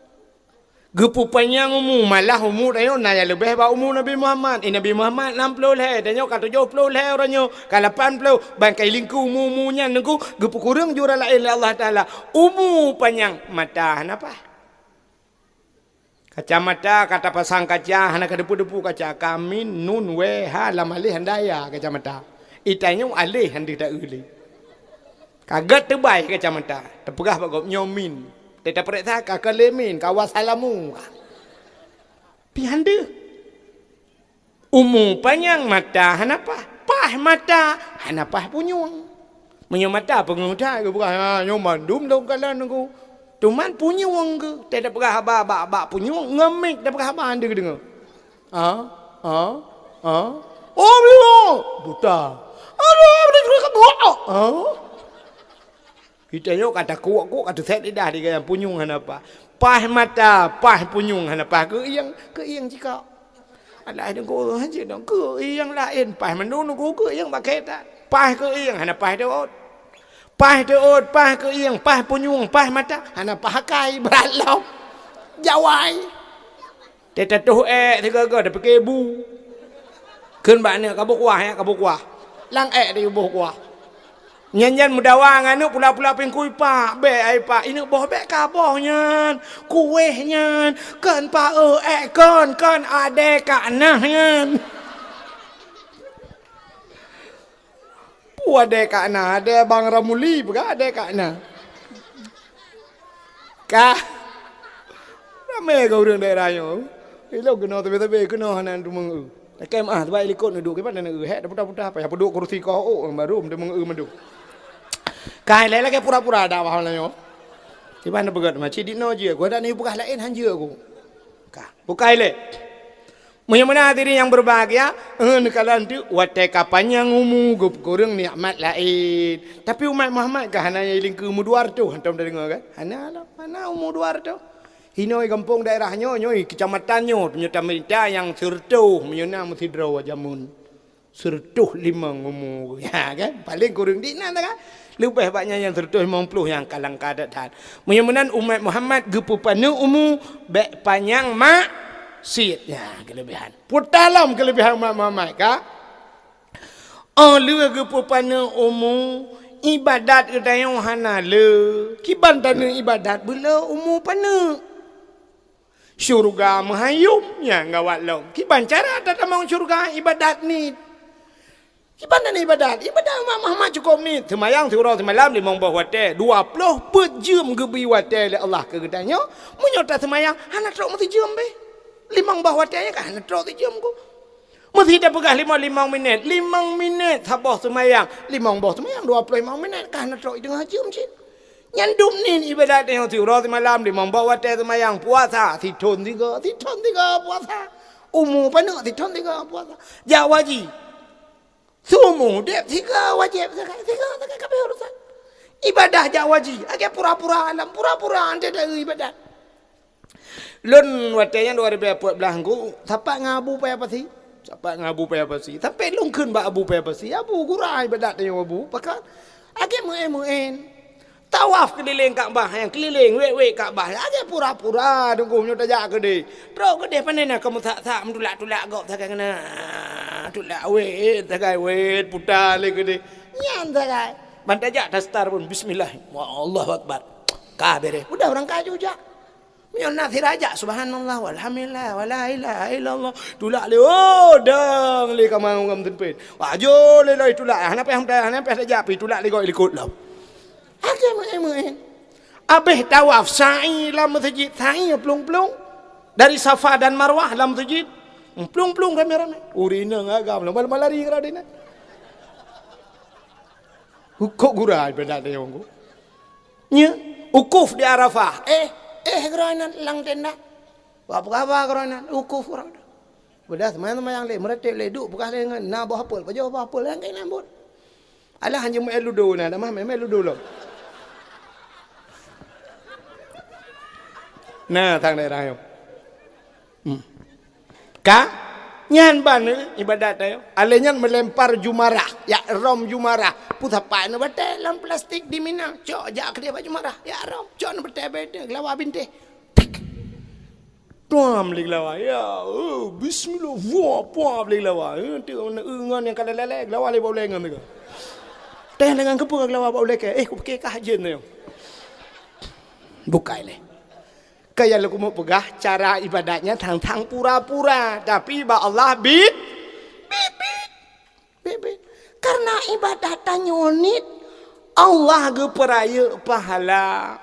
Gepu panjang umum malah umum dayo na ya lebih ba umum Nabi Muhammad. Nabi Muhammad 60 le, dayo ka 70 le oranyo, ka 80 bangkai lingku umumnya nengku gepu kurang jura lain Allah Taala. Umum panjang mata napa? Kacamata kata pasang kaca hana ka depu-depu kaca kami nun we ha lamali handaya kacamata. Itanya alih handi tak uli. Kagat terbaik kacamata. Terpegah bagop nyomin. Tidak periksa kakak lemin, kawas alamu. Pihanda. Umum panjang mata, hanapa? Pah mata, hanapa punyung. Punya mata pengudah ke bukan? Ha, nyoman dum dong kalan aku. Tuman punyung ke? Tidak periksa haba punyung ngemik, tidak periksa haba anda ke dengar? Oh belum, buta. Aduh, boleh juga buat. Kita nyok kata kuat kata set lidah dia yang punyung hanapa. Pah mata, pah punyung hanapa. Ke yang jika. Alah ada ko aja dong ke yang lain pah menunu ko ke yang pakai tak. Pah ke yang hanapa deot. Pah deot, pah ke yang, pah punyung, pah mata hanapa hakai beralau. Jawai. Teta tuh tiga dah pakai bu. Keun ba ne kabuk wah ya kabuk wah. Lang di buh wah. Nyanyian mudawang anu pula-pula pengkui pak be ai pak ini boh be kaboh nyan kueh nyan kan pa kan ade ka nah nyan pu ade ka nah ade bang Ramuli bukan ade ka nah ka rame ka urang daerah yo ilo kena tapi kena hanan rumang Kem terbaik likut duduk ke mana nak hek dah putar-putar apa ya duduk kursi kau baru dia mendu. Kai lagi pura-pura dah faham lah yo. Di mana begat macam di no je. Gua dah ni bukan lain hanja aku. Bukai le. Mulia-mulia hadirin yang berbahagia, kalau nanti wateka panjang umur kurang nikmat lain. Tapi umat Muhammad kan hanya yang ke umur 200 hantam dah dengar kan? Hana umur 200. Hinoi kampung daerahnya, nyoi kecamatannya, ternyata minta yang sertuh, menyuna mesti draw jamun. Sertuh 5 umur. Ya kan? Paling kurang di mana kan? Lebih banyak yang sertuh 50 yang kalang kadatan. Mulia-mulia umat Muhammad gepupana umur baik panjang maksiatnya kelebihan. Putalam kelebihan umat Muhammad kah? Lu gepupana umur ibadat kedayang hana le. Kiban tana ibadat bela umur pana. Syurga mahayum ya ngawat long. Kiban cara datang syurga ibadat ni. Kiban tana ibadat umat Muhammad cukup ni. Semayang surau semalam 5 wate 20 pejam gebi wate le Allah ke gedanya. Menyota semayang hana trok mesti jam be. 5 wate nya kan hana trok ti jam ku. Mesti dah pegah 5 minit. 5 minit sabah semayang. 5 semayang 25 minit kan hana trok tengah jam cik. Nyandum ni ibadat yang surau semalam 5 wate semayang puasa tithon 3 puasa. Umur pana tithon 3 puasa. Jawaji semua dia 3 wajib zakat. 3 kabeh urusan. Ibadah jak wajib. Agak pura-pura alam, pura-pura anda dah ibadat. Lun watenya 2014 ku, siapa ngabu payah pasi? Siapa ngabu payah pasi? Tapi lun kun ba abu payah pasi. Abu gurah ibadat yang abu. Pakat agak muen. Tawaf keliling Kaabah yang keliling wek Kaabah. Agak pura-pura tunggu nyo tajak gede. Terus gede panena kamu tak tulak gok tak kena. Tulak wet tagai wet putar le gede. Nyan tagai. Bantajak dastar pun bismillah. Allahu akbar. Kabere. Udah orang kaju jak. Mion nathi raja subhanallah walhamdulillah wala ilaha illallah. Tulak le dang le kamang ngam tenpet. Wajo le tulak. Hanapa tajak pi tulak le gok ikut lah. Agak muen. Abih tawaf sa'i dalam masjid. Sa'i pelung-pelung. Dari Safa dan Marwah dalam masjid. Pelung-pelung ramai-ramai. Urina ngagam. Malam lari kerana dia. Kok gurah ibadat dia orang. Nya. Ukuf di Arafah. Kerana lang tenda. Apa-apa kerana. Ukuf kerana. Bedah teman-teman yang lain. Meretik leduk. Bukan dengan. Nak buah apel. Pajau buah apel. Yang kain nambut. Alah hanya main ludo na. Dah mah main ludo lah. Nah, tang daerah yo. Nyan ban ibadat yo. Alenyan melempar jumarah, ya rom jumarah. Putapa na bate dalam plastik di Mina. Cok jak ke dia jumarah. Ya rom, cok na bate bete lawa binte. Tuam lig lawa. Ya, bismillah. Wah, lig lawa. Tu ngan yang kada lelek lawa le boleh ngan tu. Teh dengan kepo lawa boleh ke? Ku pakai kajen yo. Bukai le. Kaya lagu mau pegah cara ibadatnya tang pura-pura. Tapi ba Allah bit. Karena ibadatnya unit. Allah geperaya pahala.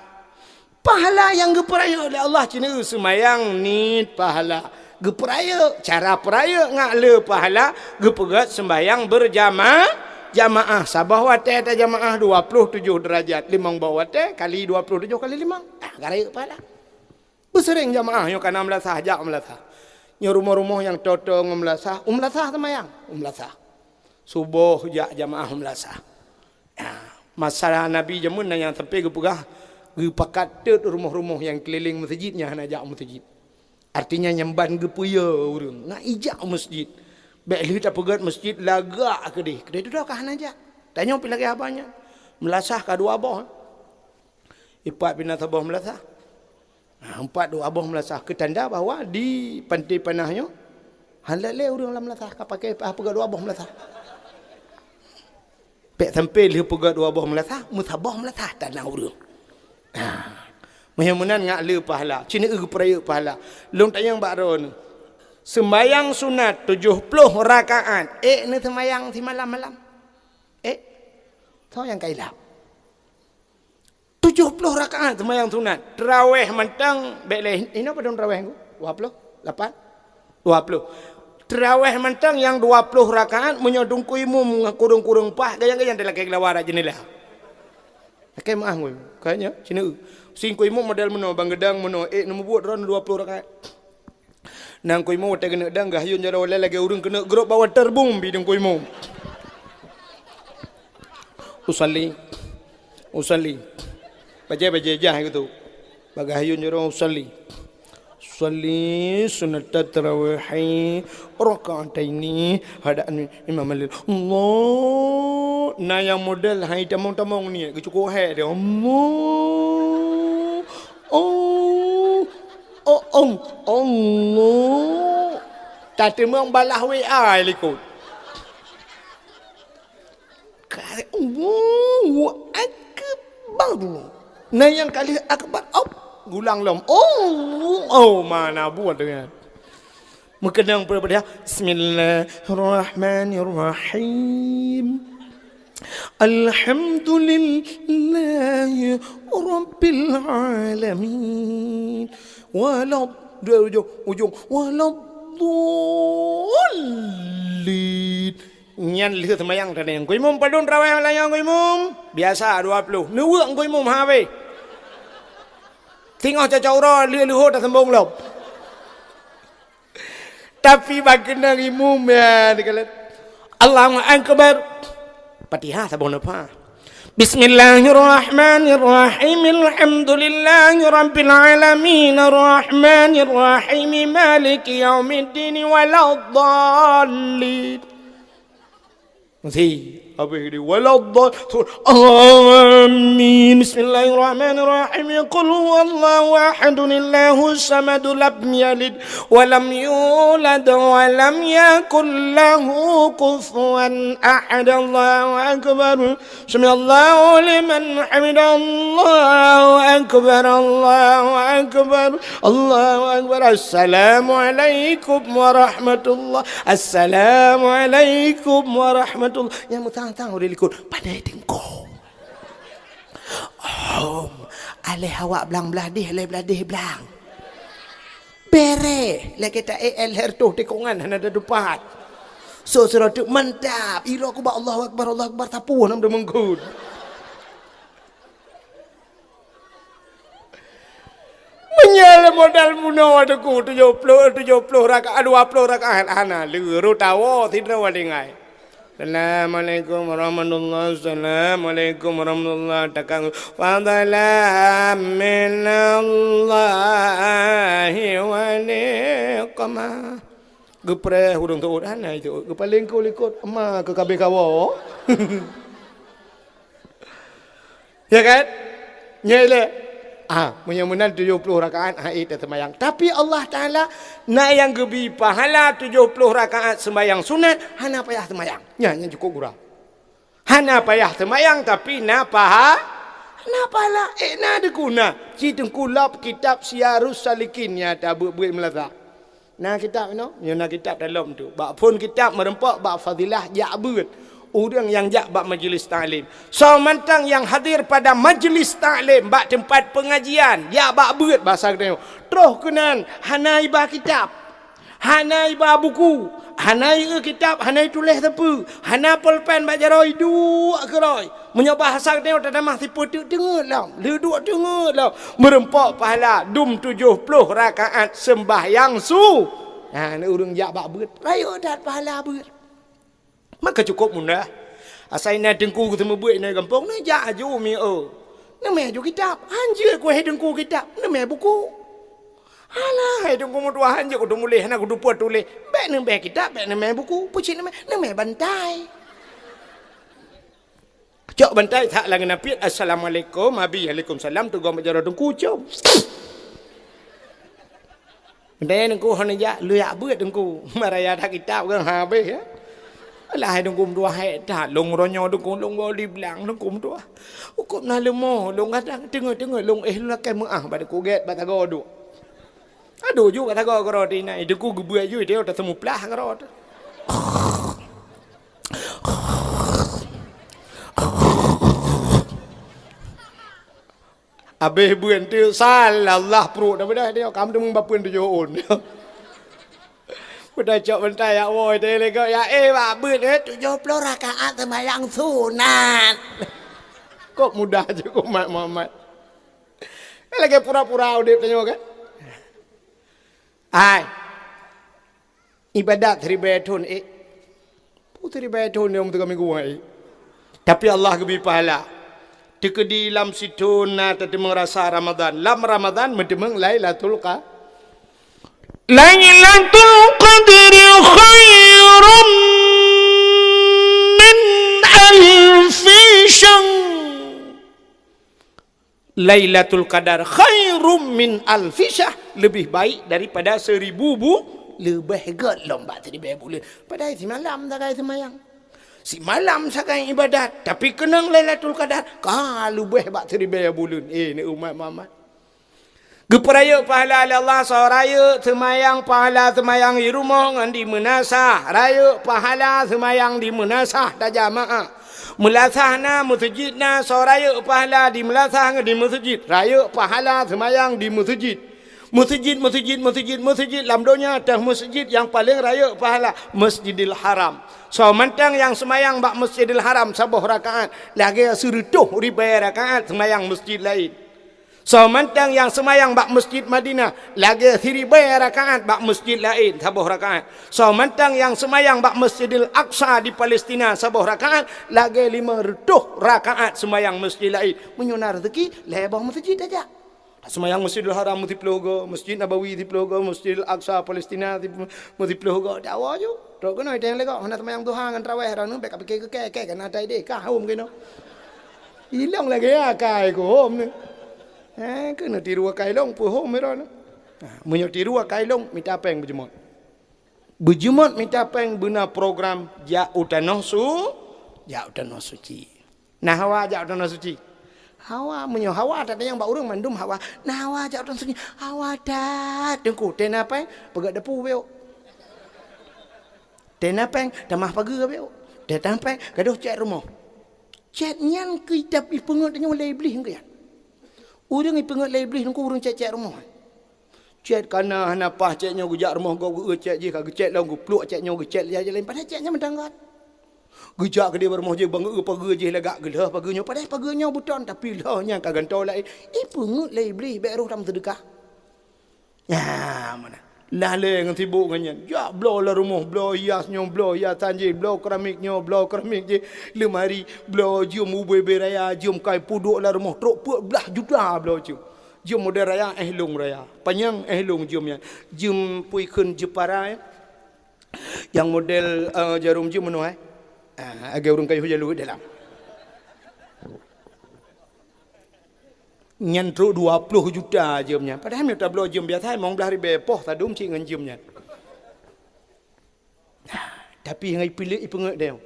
Pahala yang geperaya oleh Allah. Cina semayang nit pahala. Geperaya. Cara peraya ngakle pahala. Gepegat sembayang jamaah. Sabah wate ta jamaah 27 derajat. 5 bawah wate kali 27 kali 5. Garaya pahala. Bersering jamaah yang kana melasah jak melasah. Nya rumah-rumah yang toto melasah, semayang, Subuh jak jamaah melasah. Masalah Nabi jamun yang sampai ke pegah pakat rumah-rumah yang keliling masjidnya hana jak masjid. Artinya nyemban gepuya urang, nak ijak masjid. Baik li tak pegat masjid lagak ke deh. Kedai tu dah kah hana jak. Tanya pi lagi apanya? Melasah ka dua abah. Ipat bina sabah melasah. 4 dua abah melasah ke tanda bahawa di pantai panahnya halal le urang lam melasah ka pakai pegat dua abah melasah. Pek sampai li pegat dua abah melasah, musabah melasah tanah urang. Muhamunan ngak le pahala. Cina peraya pahala. Long tayang bakron. Sembayang sunat 70 rakaat. Ni sembayang si malam-malam. Tahu yang kailap. 70 rakaat sembahyang sunat. Tarawih mentang baik lain. Ini apa dong tarawih ku? 20? 8? 20. Terawih mentang yang 20 rakaat menyodung kuimum kurung-kurung pah gayang-gayang dalam kegelawara jenilah. Kayak mah gue kayaknya sini sing kuimum model meno bang gedang meno nombor buat ron 20 rakaat. Nang kuimum tak kena dang gayun jara oleh lagi urung kena grup bawa terbum bidung kuimum. Usalli baca jah gitu. Bagayun jara usalli sunat tarawih rakaataini hadaan imam al Allah na yang model hai tamong-tamong ni cukup hai dia Allah Allah tak temang balah WA likut Allahu akbar na yang kali akbar gulang lom mana buat dengan mengenang pada Bismillahirrahmanirrahim Alhamdulillahi Rabbil Alamin walad ujung waladdallin nyan lihat semayang tadi yang kuimum padun raweh layang kuimum biasa 20 nuwang kuimum hawe tengok cacaura lihat dah sembung lop. Tapi bagaimana imum ya dikalat. Allahu akbar. Fatihah sabun apa? Bismillahirrahmanirrahim. Alhamdulillahi rabbil alamin arrahmanir rahim maliki yaumiddin waladdallin. Masih apa ini waladdallin amin bismillahirrahmanirrahim qul huwallahu ahadun allahu samad lam yalid wa lam yulad wa lam yakul lahu kufuwan ahad Allahu akbar samiallahu liman hamidah Allahu akbar Allahu akbar assalamu alaikum warahmatullah assalamu alaikum warahmatullah yang tang udah likut pandai tengkau alih awak belang-belah deh belang bere lah kita her tu tekongan ada depan so surah tu mantap ira aku ba Allahu akbar tapu nam dah mengkud menyala modal muno adaku 70 rakaat 20 rakaat ana luru tawo tidak walingai Assalamualaikum warahmatullahi Assalamualaikum warahmatullahi takang fadalam minallahi wa niqmah gepre hudung tu ana itu gepaling ko likut emak ke kabeh kawo ya kan nyele menyamunan 70 rakaat itu sembahyang. Tapi Allah Ta'ala nak yang gebi pahala 70 rakaat sembahyang sunat, hana payah sembahyang. Ya, yang cukup gurau. Hana payah sembahyang tapi nak pahala. Nak ada guna. Kita kulap kitab Syiarus Salikin ya tak buat melazak. Nah kitab ya nak kitab dalam tu. Bak pun kitab merempak bak fadilah ja'bud. Orang yang jak bak majlis ta'lim. So mantang yang hadir pada majlis ta'lim bak tempat pengajian, ya bak beut bahasa dia. Terus kenan hanai ba kitab. Hanai ba buku. Hanai kitab, hanai tulis tepu. Hana pulpen bak jaroi dua keroi. Menyobah bahasa dia tak mah tipu dengar lah. Le dua dengar lah. Merempak pahala dum 70 rakaat sembahyang su. Nah, orang jak bak beut. Raya dat pahala beut. Maka cukup mudah. Asal nak dengku ketemu buat nak kampung nak jaju mi nak meh ju kitab. Anjir ku hai dengku kitab. Nak meh buku. Alah hai dengku mu dua anjir ku dah mulih nak ku puat tulis. Bek nak meh kitab, bek nak meh buku. Pucik nak meh bantai. Cok bantai tak lagi napit assalamualaikum abi waalaikumsalam tu gua menjara dengku cok. Bantai dengku hana ja lu ya buat dengku. Maraya tak kitab kan habis ya. Alah hai dengkum dua hai dah long ronyo dengkum long boli belang dengkum dua. Hukum na lemo long kadang tengok long lu lakai meah pada kuget batago du. Aduh ju batago garo di nai dengku gebuai ju dia tak temu plah garo. Abeh buen tu salah Allah perut dah dah dia kam tu bapun tu joon. Udah cok bentar ya woi tele kau ya pak beut 70 rakaat sembahyang sunat. Kok mudah aja kok Muhammad. Lagi pura-pura udip tanya kan. Ai. Ibadat ribetun putri betun yang tu kami gua. Tapi Allah lebih pahala. Tekedi lam situna tadi merasa Ramadan. Lam Ramadan mentemeng Lailatul Qadar. Lailatul Qadri khairum min alfi syahr. Lailatul Qadar khairum min alfi syahr. Lebih baik daripada 1000 lebih lomba tadi bulan. Padahal si malam tak kaya semayang. Si malam sakai ibadat. Tapi kenang Lailatul Qadar. Kalau lebih 1000 bulan. Ni umat Muhammad. Geperaya pahala Allah raya semayang pahala semayang di rumah ngan di menasah. Raya pahala semayang di menasah dah jamaah. Melasahna masjidna raya pahala di melasah ngan di masjid. Raya pahala semayang di masjid. Masjid dalam dunia dah masjid yang paling raya pahala Masjidil Haram. So mentang yang semayang bak Masjidil Haram sabuh rakaat lagi serutuh ribu rakaat semayang masjid lain. So mentang yang semayang bak Masjid Madinah lagi 1000 rakaat bak masjid lain sabuh rakaat. So mentang yang semayang bak Masjidil Aqsa di Palestina sabuh rakaat lagi 500 rakaat semayang masjid lain. Menyunar rezeki lebah masjid aja. Semayang Masjidil Haram mesti pelogo, Masjid Nabawi di pelogo, Masjidil Aqsa Palestina mesti pelogo. Dawa ju. Tok kena teng lego hendak semayang Tuhan kan tarawih ranu bek ke kan ada ide ka hom keno. Hilang lagi ya kai ko hom ni. Kena tiru kai long pu hom meron. Munyo tiru kai long minta peng berjemot. Berjemot minta peng guna program ja utanoh suci. Nah hawa ja utanoh suci. Hawa menyo hawa tak ada yang bau orang mandum hawa. Nah hawa jak orang sunyi. Hawa dah tengku ten apa? Pegat depu beo. Ten apa? Tamah pagi beo. Datang apa? Gaduh chat rumah. Chat nyan kita ipengot nya oleh iblis ke ya. Urang ipengot oleh iblis ku urang chat rumah. Chat kana hanapah chatnya gujak rumah go chat je kagak chat lah go pluk chatnya go chat dia lain pada chatnya mendanggat. Gejak ke dia bermoh je bang pagi je lagak gelah paginya padahal paginya buton tapi lahnya kagantau lain pengut lai beli baik roh dalam sedekah ya mana lah le ngan sibuk ngan ya blow lah rumah blow hiasnya blow hias tanjir blow keramiknya blow keramik je lemari blow jom ubay beraya jom kai puduk lah rumah truk belah juta blow jom model raya ehlung raya panjang ehlung jomnya jom pui kun jepara yang model jarum jom menu agak urung kayu jalu dalam. Nyantru 20 juta jemnya. Padahal minta blow jem biasa mong belah ribe poh tadum cik ngan jemnya. Tapi ngai pilih ipengek dia.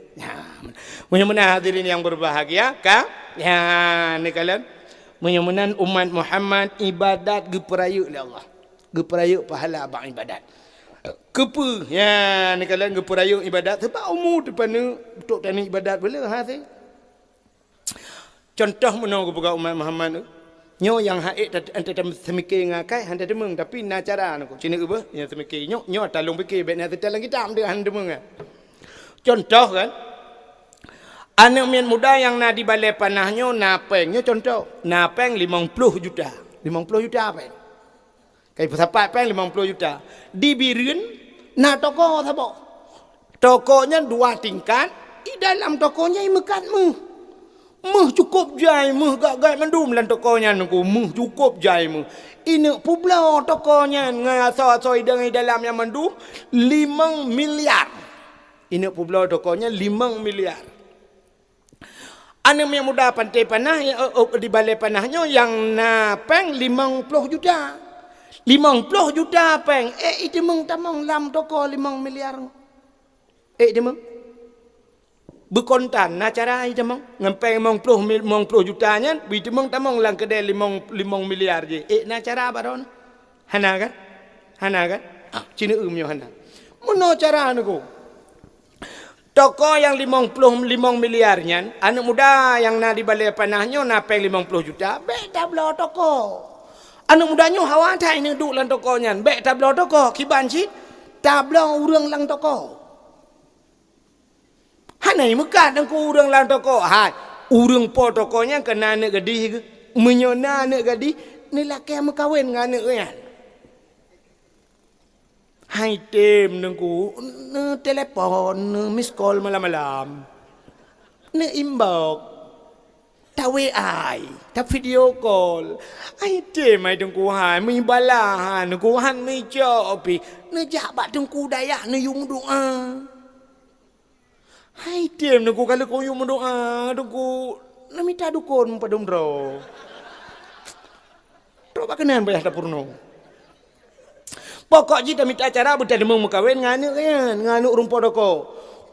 Mudah-mudahan hadirin yang berbahagia ka? Ya, ni kalian mudah-mudahan umat Muhammad ibadat geperayuk oleh Allah. Geperayuk pahala abang ibadat. Kepa ya ni kalian geperayuk ibadat sebab umur depan ni untuk tani ibadat boleh hasil. Contoh menang kepada umat Muhammad tu. Nyo yang haid anta semikir ngakai handa demeng tapi na cara aku. Cina apa? Yang semikir nyo talung fikir baik nak telang kita ambil handa demeng. Contoh kan. Anak mian muda yang na di balai panahnya napengnya contoh. Napeng 50 juta. 50 juta apa? Kai pesapat peng 50 juta. Di Birin na toko sabo. Tokonya 2 tingkat, di dalam tokonya imekat meh cukup jai meh gak mendum lan tokonya nungku meh cukup jai meh. Ini publau tokonya ngaso-so dengan dalam yang mendum 5 miliar. Ini publau tokonya 5 miliar. Anak yang muda pantai panah di balai panahnya yang na peng 50 juta. 50 juta peng. Itu meng tamang lam toko 5 miliar. Dia meng. Berkontan na cara itu meng. Ngempeng 50 jutanya. Itu meng tamang lang kedai 5 miliar je. Na cara apa dah? Hana kan? Cina umnya hana. Mana cara aku? Toko yang 55 miliarnya. Anak muda yang na di balai panahnya na peng 50 juta. Beda belah toko. Anak mudanya hawa thai ni duk lan tokonya. Bek tablo toko kiban cit. tabla urang lang toko. Hanai mekat dengku urang lang toko. Hai, urang po tokonya kena anak gadih ke? Menyona anak gadih, ni laki yang kawin dengan anak kan. Hai tem dengku, ne telepon, ne miss call malam-malam. Ne inbox, ta WA, ta video call. Hai tem ai dengku hai, mi balahan, dengku han mi jopi. Ne jabat dengku dayah ne yung doa. Hai tem dengku kalau kau yung doa, dengku na minta dukun pada umroh. Coba kenan bayar dapurno. Pokok je tak minta acara bukan demang mengkawin nganu kan, nganu rumput doko.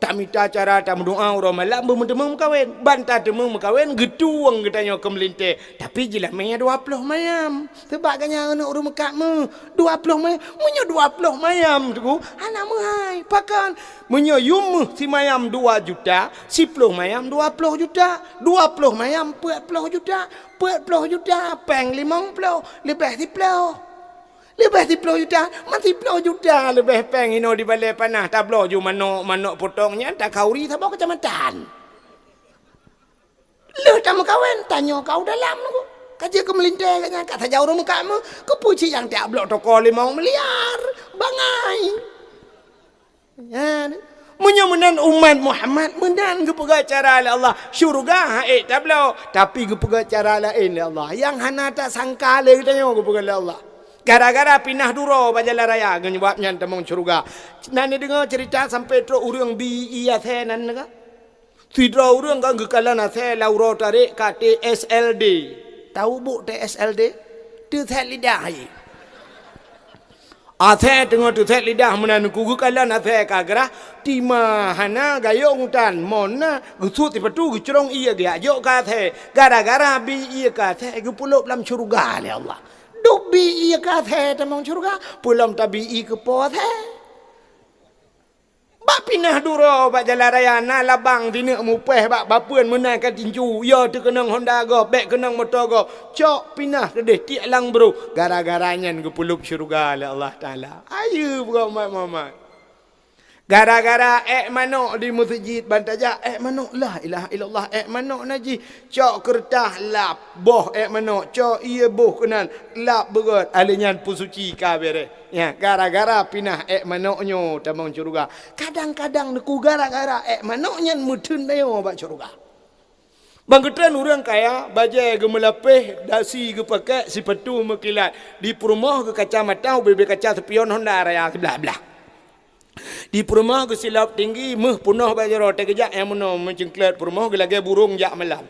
Tak minta acara, tak mendoa orang malam demang mengkawin. Bantah demang mengkawin getuang katanya ke melinte. Tapi jelah maya 20 mayam. Sebab kanya anak orang mekat mu 20 mayam, munyo 20 mayam tu. Anak mu hai, pakan munyo yum si mayam 2 juta, si 10 mayam 20 juta, 20 mayam 40 juta, 40 juta peng 50, lebih 10. Lebih 10 juta, masih 10 juta lebih peng ino di balai panah tablo ju manok potongnya tak kauri sabak kecamatan. Lu tak mau kawin, tanya kau dalam tu. Kaji ke melintai katnya, kata jauh rumah kamu, ke puci yang tak blok toko 5 miliar, bangai. Ya, menyomenan umat Muhammad menan ke pengacara Allah syurga tablo, tapi ke pengacara lain Allah. Yang hana tak sangka le katanya ke pengacara Allah. Gara-gara pindah duro Banjalan Raya menyebabnya temong syurga. Nani dengar cerita sampai tro urang bi iya tenan ka. Sidra urang kan gekalan ase lauro tarik ka TSLD. Tahu bu TSLD? Tu set lidah ai. Ase tengok tu set lidah menan ku gekalan ase ka gerah tima hana gayong tan mona gusut tipetu gecrong iya ge ajo ka ase. Gara-gara bi iya ka ase gepuluk dalam syurga ni Allah. Dubi iya ka the temong syurga pulam tabi i ke po the ba pinah duro ba jalan raya na labang dine mupeh ba bapeun menai ka tinju yo tu kenang Honda go bek kenang motor go cok pinah ke deh tiak lang bro gara-garanya ke pulup syurga oleh Allah taala ayu bro mama gara-gara manok di masjid Bantaja manok la ilaha illallah manok naji cok kertah lap boh manok cok iya boh kenan lap begot alinyan pusuci kabere ya gara-gara pinah manoknyo tamang syurga kadang-kadang neku gara-gara manoknya mutun dayo bak syurga bangketan orang kaya bajai ke melapeh dasi ke pakai sipatu mekilat di perumah ke kacamata bebe kaca sepion Honda Raya sebelah-belah. Di perumah ke silap tinggi meh punah bajaro tekejak yang meno mencengklet perumah ke lagi burung jak malam.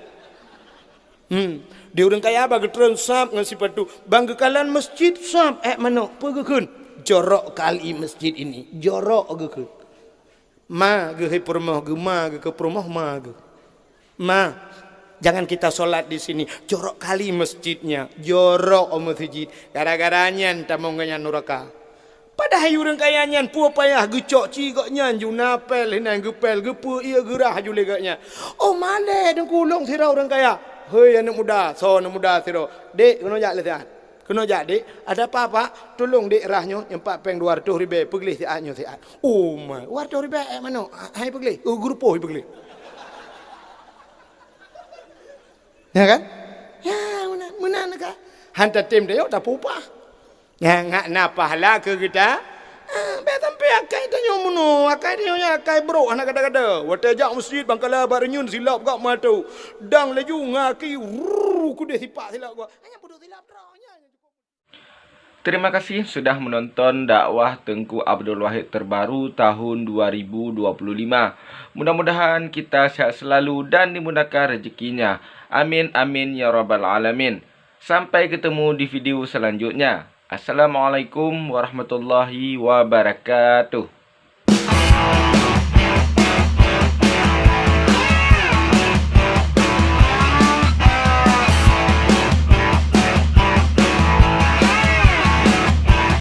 Dia orang kaya bagi tren sap ngan sipatu bang kekalan masjid sap mano pegekeun jorok kali masjid ini jorok gekeun. Ma ge perumah ge ma ge ke perumah ma ge. Ma jangan kita solat di sini jorok kali masjidnya jorok masjid gara-garanya tamong ganyan neraka. Padahal orang kaya nyan pu payah gecok cigak nyan ju napel hinan gepel gepu ia gerah ju legaknya. Oh male deng kulung sira orang kaya. Hei anak muda, so anak muda sira. Dek kena jak letian. Kena jak dek, ada apa-apa tolong dek rahnyo nyempak peng 200 ribu peglih siatnyo siat. Oh my, 200 ribu mano? Hai peglih. Grupo peglih. Ya kan? Ya menan ka. Hantar tim dia tak pupah. Ya ngak napa lah ke kita? Be sampai akai tanya muno, akai dia nya akai bro anak kada-kada. Wata jak masjid bangkala barenyun silap gak matu. Dang laju ngaki ku dia sipak silap gua. Hanya bodoh silap dronya. Terima kasih sudah menonton dakwah Tengku Abdul Wahid terbaru tahun 2025. Mudah-mudahan kita sehat selalu dan dimudahkan rezekinya. Amin amin ya rabbal alamin. Sampai ketemu di video selanjutnya. Assalamualaikum warahmatullahi wabarakatuh.